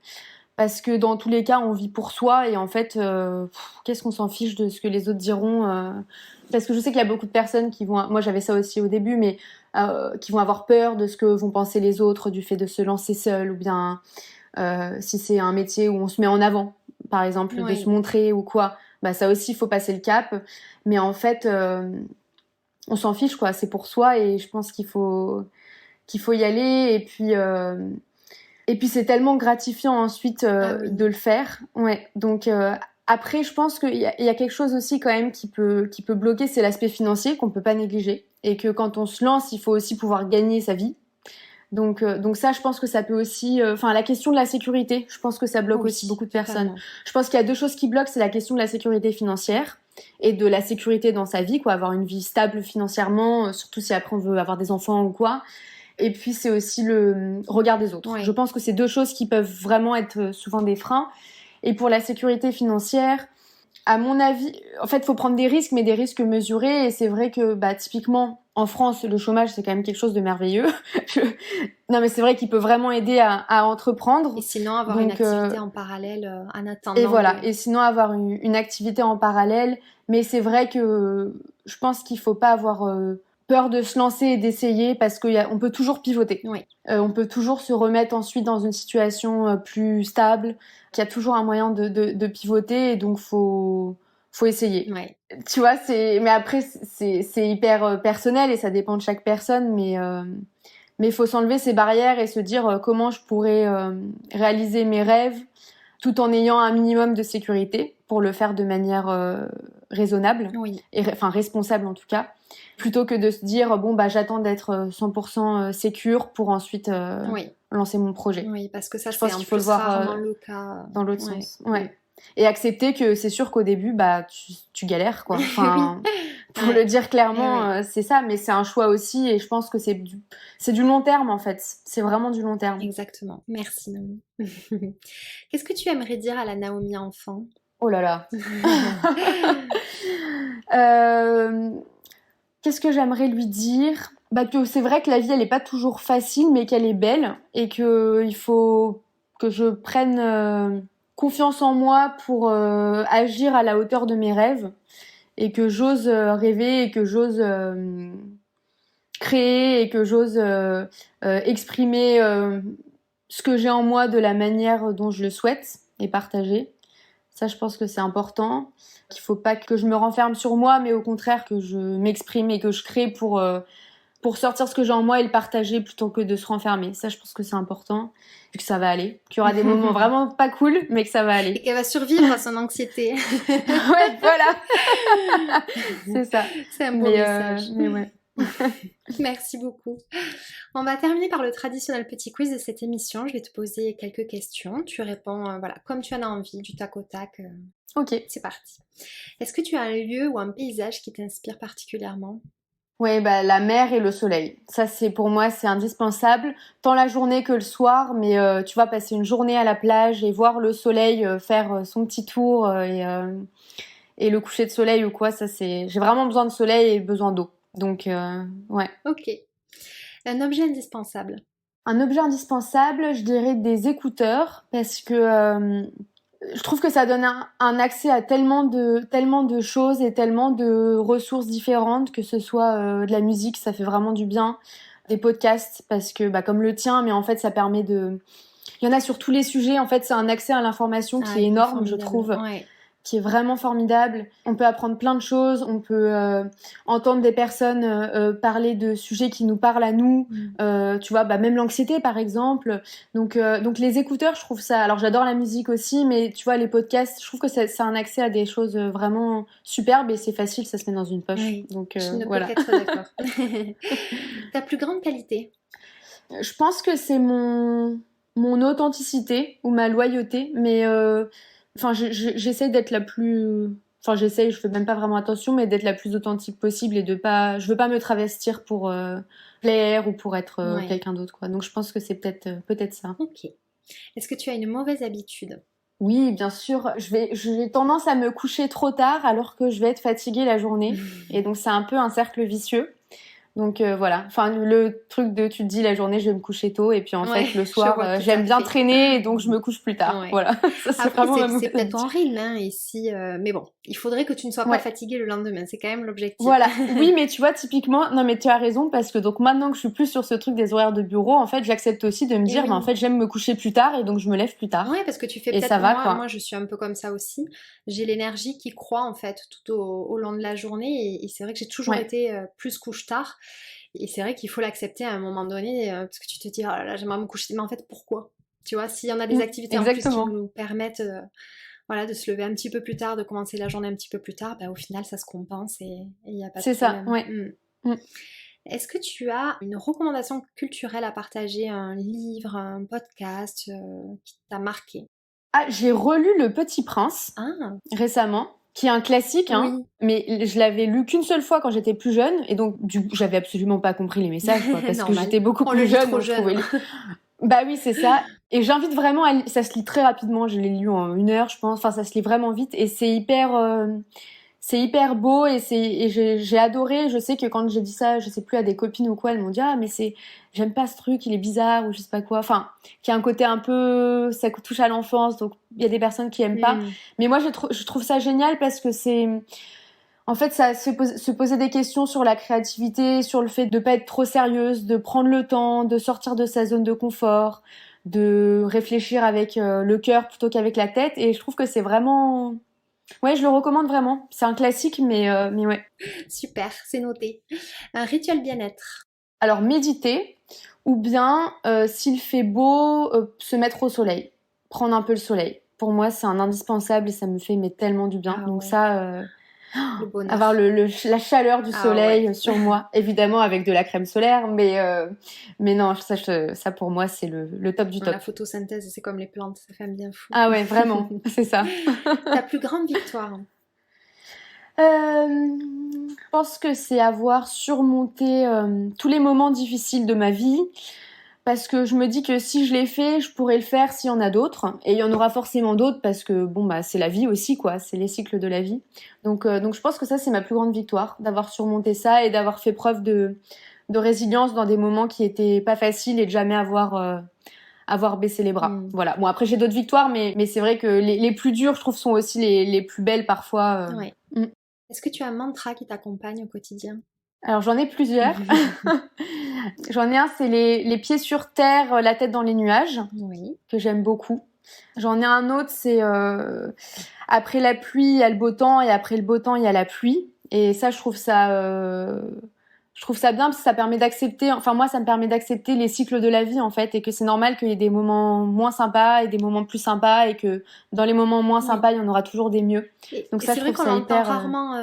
Parce que dans tous les cas, on vit pour soi et en fait, qu'est-ce qu'on s'en fiche de ce que les autres diront Parce que je sais qu'il y a beaucoup de personnes qui vont... Moi, j'avais ça aussi au début, mais qui vont avoir peur de ce que vont penser les autres, du fait de se lancer seul, ou bien si c'est un métier où on se met en avant, par exemple, de se montrer ou quoi. Bah, ça aussi, il faut passer le cap. Mais en fait... on s'en fiche, quoi, c'est pour soi et je pense qu'il faut y aller et puis c'est tellement gratifiant ensuite de le faire. Ouais. Donc après je pense qu'il y a quelque chose aussi quand même qui peut bloquer, c'est l'aspect financier qu'on peut pas négliger et que quand on se lance, il faut aussi pouvoir gagner sa vie. Donc ça, je pense que ça peut aussi... la question de la sécurité, je pense que ça bloque aussi beaucoup de personnes. Je pense qu'il y a deux choses qui bloquent, c'est la question de la sécurité financière et de la sécurité dans sa vie, quoi, avoir une vie stable financièrement, surtout si après on veut avoir des enfants ou quoi. Et puis c'est aussi le regard des autres. Je pense que c'est deux choses qui peuvent vraiment être souvent des freins. Et pour la sécurité financière, à mon avis, en fait, il faut prendre des risques, mais des risques mesurés. Et c'est vrai que, typiquement, en France, le chômage, c'est quand même quelque chose de merveilleux. Non, mais c'est vrai qu'il peut vraiment aider à entreprendre. Et sinon, avoir une activité en parallèle en attendant. Et voilà. Et sinon, avoir une activité en parallèle. Mais c'est vrai que je pense qu'il faut pas avoir peur de se lancer et d'essayer parce qu'on peut toujours pivoter. Oui. On peut toujours se remettre ensuite dans une situation plus stable. Qu'il y a toujours un moyen de pivoter et donc faut essayer. Ouais. Tu vois, mais après c'est hyper personnel et ça dépend de chaque personne, mais faut s'enlever ces barrières et se dire comment je pourrais réaliser mes rêves tout en ayant un minimum de sécurité pour le faire de manière raisonnable et responsable en tout cas, plutôt que de se dire j'attends d'être 100% sécure pour ensuite lancer mon projet. Oui, parce que ça, je pense qu'il faut le voir rarement le cas. Dans l'autre sens. Ouais. Et accepter que c'est sûr qu'au début, tu galères, quoi. Enfin, pour le dire clairement, c'est ça, mais c'est un choix aussi, et je pense que c'est du long terme, en fait. C'est vraiment du long terme. Exactement. Merci, Naomi. Qu'est-ce que tu aimerais dire à la Naomi enfant? Oh là là. Qu'est-ce que j'aimerais lui dire? Que c'est vrai que la vie, elle est pas toujours facile, mais qu'elle est belle, et que il faut que je prenne confiance en moi pour agir à la hauteur de mes rêves, et que j'ose rêver, et que j'ose créer, et que j'ose exprimer ce que j'ai en moi de la manière dont je le souhaite, et partager. Ça, je pense que c'est important, qu'il faut pas que je me renferme sur moi, mais au contraire que je m'exprime et que je crée pour sortir ce que j'ai en moi et le partager plutôt que de se renfermer. Ça, je pense que c'est important, vu que ça va aller, qu'il y aura des moments vraiment pas cool, mais que ça va aller. Et qu'elle va survivre à son anxiété. Ouais, voilà. C'est ça. C'est un beau message. Mais ouais. Merci beaucoup. On va terminer par le traditionnel petit quiz de cette émission. Je vais te poser quelques questions. Tu réponds voilà, comme tu en as envie, du tac au tac. Ok. C'est parti. Est-ce que tu as un lieu ou un paysage qui t'inspire particulièrement? Ouais, bah, la mer et le soleil. Ça, pour moi, c'est indispensable, tant la journée que le soir. Mais tu vois, passer une journée à la plage et voir le soleil faire son petit tour et le coucher de soleil ou quoi, ça, j'ai vraiment besoin de soleil et besoin d'eau. Donc, ouais. Ok. Un objet indispensable. Un objet indispensable, je dirais des écouteurs, parce que je trouve que ça donne un accès à tellement de choses et tellement de ressources différentes, que ce soit de la musique, ça fait vraiment du bien, des podcasts, parce que bah, comme le tien, mais en fait ça permet de... Il y en a sur tous les sujets, en fait c'est un accès à l'information qui est énorme, je trouve. Ouais. Qui est vraiment formidable. On peut apprendre plein de choses, on peut entendre des personnes parler de sujets qui nous parlent à nous, tu vois, bah, même l'anxiété par exemple. Donc les écouteurs, je trouve ça... Alors j'adore la musique aussi, mais tu vois, les podcasts, je trouve que c'est un accès à des choses vraiment superbes et c'est facile, ça se met dans une poche. Oui, donc je ne voilà. peux qu'être d'accord. Ta plus grande qualité? Je pense que c'est mon authenticité ou ma loyauté, mais enfin, j'essaie d'être la plus... Enfin, j'essaie, je fais même pas vraiment attention, mais d'être la plus authentique possible et de pas... Je veux pas me travestir pour plaire ou pour être Ouais. quelqu'un d'autre, quoi. Donc, je pense que c'est peut-être ça. Ok. Est-ce que tu as une mauvaise habitude? Oui, bien sûr. J'ai tendance à me coucher trop tard alors que je vais être fatiguée la journée. Et donc, c'est un peu un cercle vicieux. Donc voilà, enfin le truc de tu te dis la journée je vais me coucher tôt et puis en fait le soir j'aime bien traîner et donc je me couche plus tard. Ouais. Voilà, ça c'est Après, vraiment c'est peut-être ton rythme, hein, ici, mais bon, il faudrait que tu ne sois pas fatiguée le lendemain, c'est quand même l'objectif. Voilà, oui, mais tu vois, typiquement, non, mais tu as raison, parce que donc maintenant que je suis plus sur ce truc des horaires de bureau, en fait, j'accepte aussi de me dire, oui. bah, en fait, j'aime me coucher plus tard et donc je me lève plus tard. Ouais, parce que tu fais et peut-être, ça va, quoi. Moi, je suis un peu comme ça aussi. J'ai l'énergie qui croît, en fait, tout au long de la journée, et c'est vrai que j'ai toujours été plus couche-tard. Et c'est vrai qu'il faut l'accepter à un moment donné, parce que tu te dis, oh là là, j'aimerais me coucher, mais en fait, pourquoi? Tu vois, s'il y en a des activités en plus qui nous permettent voilà, de se lever un petit peu plus tard, de commencer la journée un petit peu plus tard, bah, au final, ça se compense et il n'y a pas de problème. C'est ça, ouais. Est-ce que tu as une recommandation culturelle à partager, un livre, un podcast qui t'a marqué? Ah, j'ai relu Le Petit Prince récemment, qui est un classique, hein, mais je l'avais lu qu'une seule fois quand j'étais plus jeune, et donc du coup, j'avais absolument pas compris les messages, quoi, parce que j'étais beaucoup plus jeune, donc je trouvais... Bah oui, c'est ça. Et j'invite vraiment à... Ça se lit très rapidement, je l'ai lu en 1 heure, je pense. Enfin, ça se lit vraiment vite et c'est hyper beau et j'ai adoré. Je sais que quand j'ai dit ça, je sais plus, à des copines ou quoi, elles m'ont dit, ah, mais j'aime pas ce truc, il est bizarre ou je sais pas quoi. Enfin, qui a un côté un peu, ça touche à l'enfance, donc il y a des personnes qui aiment pas. Mais moi, je trouve ça génial parce que en fait, ça se poser des questions sur la créativité, sur le fait de pas être trop sérieuse, de prendre le temps, de sortir de sa zone de confort, de réfléchir avec le cœur plutôt qu'avec la tête. Et je trouve que c'est vraiment... Ouais, je le recommande vraiment. C'est un classique, mais ouais. Super, c'est noté. Un rituel bien-être. Alors, méditer, ou bien, s'il fait beau, se mettre au soleil. Prendre un peu le soleil. Pour moi, c'est un indispensable et ça me fait tellement du bien. Donc ça... avoir la chaleur du soleil sur moi, évidemment avec de la crème solaire, mais non, ça pour moi c'est le top du top. La photosynthèse, c'est comme les plantes, ça fait un bien fou. Ah ouais, vraiment, c'est ça. Ta plus grande victoire? Je pense que c'est avoir surmonté tous les moments difficiles de ma vie. Parce que je me dis que si je l'ai fait, je pourrais le faire s'il y en a d'autres. Et il y en aura forcément d'autres parce que bon, bah, c'est la vie aussi, quoi. C'est les cycles de la vie. Donc je pense que ça, c'est ma plus grande victoire, d'avoir surmonté ça et d'avoir fait preuve de résilience dans des moments qui étaient pas faciles et de jamais avoir baissé les bras. Voilà. Bon, après, j'ai d'autres victoires, mais c'est vrai que les plus dures, je trouve, sont aussi les plus belles parfois. Est-ce que tu as un mantra qui t'accompagne au quotidien? Alors j'en ai plusieurs. J'en ai un, c'est les pieds sur terre, la tête dans les nuages, que j'aime beaucoup. J'en ai un autre, c'est après la pluie, il y a le beau temps, et après le beau temps, il y a la pluie. Et ça, je trouve ça bien parce que ça permet d'accepter, enfin moi, ça me permet d'accepter les cycles de la vie, en fait, et que c'est normal qu'il y ait des moments moins sympas et des moments plus sympas, et que dans les moments moins sympas, il y en aura toujours des mieux. Donc ça, je trouve ça hyper... C'est vrai qu'on l'entend rarement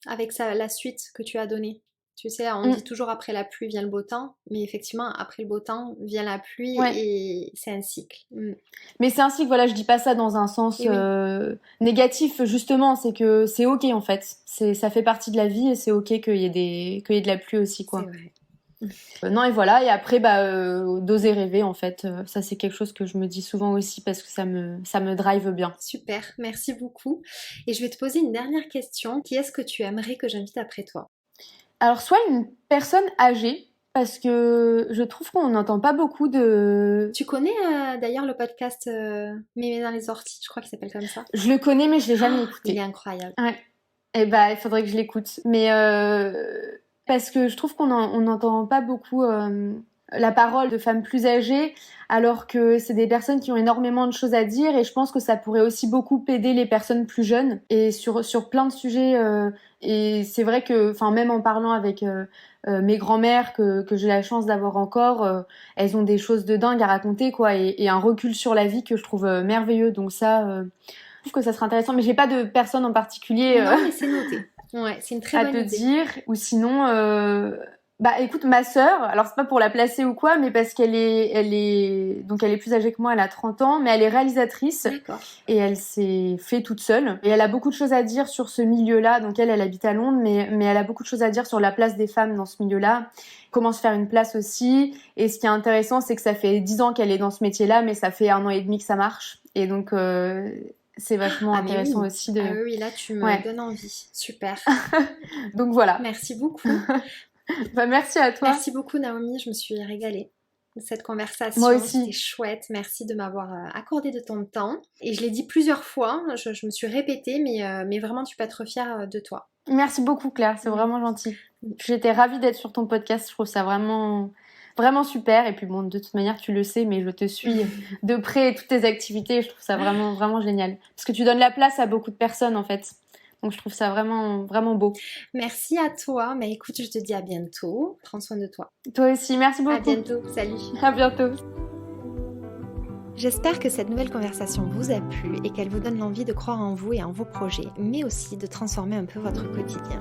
avec la suite que tu as donnée. Tu sais, on dit toujours après la pluie vient le beau temps, mais effectivement, après le beau temps vient la pluie et c'est un cycle. Mais c'est un cycle, voilà, je dis pas ça dans un sens négatif, justement, c'est que c'est ok en fait. Ça fait partie de la vie et c'est ok qu'il y ait de la pluie aussi, quoi. C'est vrai. Non, et voilà, et après, d'oser rêver, en fait, ça c'est quelque chose que je me dis souvent aussi parce que ça me drive bien. Super, merci beaucoup. Et je vais te poser une dernière question. Qui est-ce que tu aimerais que j'invite après toi? Alors, soit une personne âgée, parce que je trouve qu'on n'entend pas beaucoup de... Tu connais d'ailleurs le podcast Mémé dans les orties, je crois qu'il s'appelle comme ça. Je le connais, mais je l'ai jamais écouté. Il est incroyable. Ouais. Et il faudrait que je l'écoute. Mais parce que je trouve qu'on n'entend pas beaucoup la parole de femmes plus âgées, alors que c'est des personnes qui ont énormément de choses à dire, et je pense que ça pourrait aussi beaucoup aider les personnes plus jeunes, et sur plein de sujets. Et c'est vrai que, même en parlant avec mes grands-mères que j'ai la chance d'avoir encore, elles ont des choses de dingue à raconter, quoi, et un recul sur la vie que je trouve merveilleux. Donc ça, je trouve que ça serait intéressant, mais j'ai pas de personne en particulier. Non, mais c'est noté. Ouais, c'est une très bonne idée. À te dire, ou sinon, écoute, ma sœur, alors c'est pas pour la placer ou quoi, mais parce qu'elle est plus âgée que moi, elle a 30 ans, mais elle est réalisatrice. D'accord. Et elle s'est fait toute seule. Et elle a beaucoup de choses à dire sur ce milieu-là, donc elle habite à Londres, mais elle a beaucoup de choses à dire sur la place des femmes dans ce milieu-là, comment se faire une place aussi. Et ce qui est intéressant, c'est que ça fait 10 ans qu'elle est dans ce métier-là, mais ça fait 1 an et demi que ça marche. Et donc... c'est vachement intéressant aussi de... Ah oui, là tu me donnes envie. Super. Donc voilà. Merci beaucoup. Merci à toi. Merci beaucoup Naomi, je me suis régalée de cette conversation. Moi aussi. C'était chouette. Merci de m'avoir accordé de ton temps. Et je l'ai dit plusieurs fois, je me suis répétée, mais vraiment tu peux être fière de toi. Merci beaucoup Claire, c'est vraiment gentil. J'étais ravie d'être sur ton podcast, je trouve ça vraiment... vraiment super. Et puis bon, de toute manière, tu le sais, mais je te suis de près toutes tes activités. Je trouve ça vraiment, vraiment génial. Parce que tu donnes la place à beaucoup de personnes, en fait. Donc, je trouve ça vraiment, vraiment beau. Merci à toi. Mais écoute, je te dis à bientôt. Prends soin de toi. Toi aussi. Merci beaucoup. À bientôt. Salut. À bientôt. J'espère que cette nouvelle conversation vous a plu et qu'elle vous donne l'envie de croire en vous et en vos projets, mais aussi de transformer un peu votre quotidien.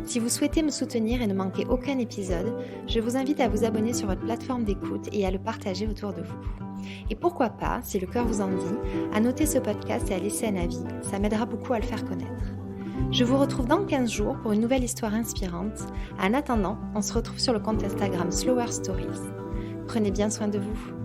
Si vous souhaitez me soutenir et ne manquer aucun épisode, je vous invite à vous abonner sur votre plateforme d'écoute et à le partager autour de vous. Et pourquoi pas, si le cœur vous en dit, à noter ce podcast et à laisser un avis, ça m'aidera beaucoup à le faire connaître. Je vous retrouve dans 15 jours pour une nouvelle histoire inspirante. En attendant, on se retrouve sur le compte Instagram Slower Stories. Prenez bien soin de vous.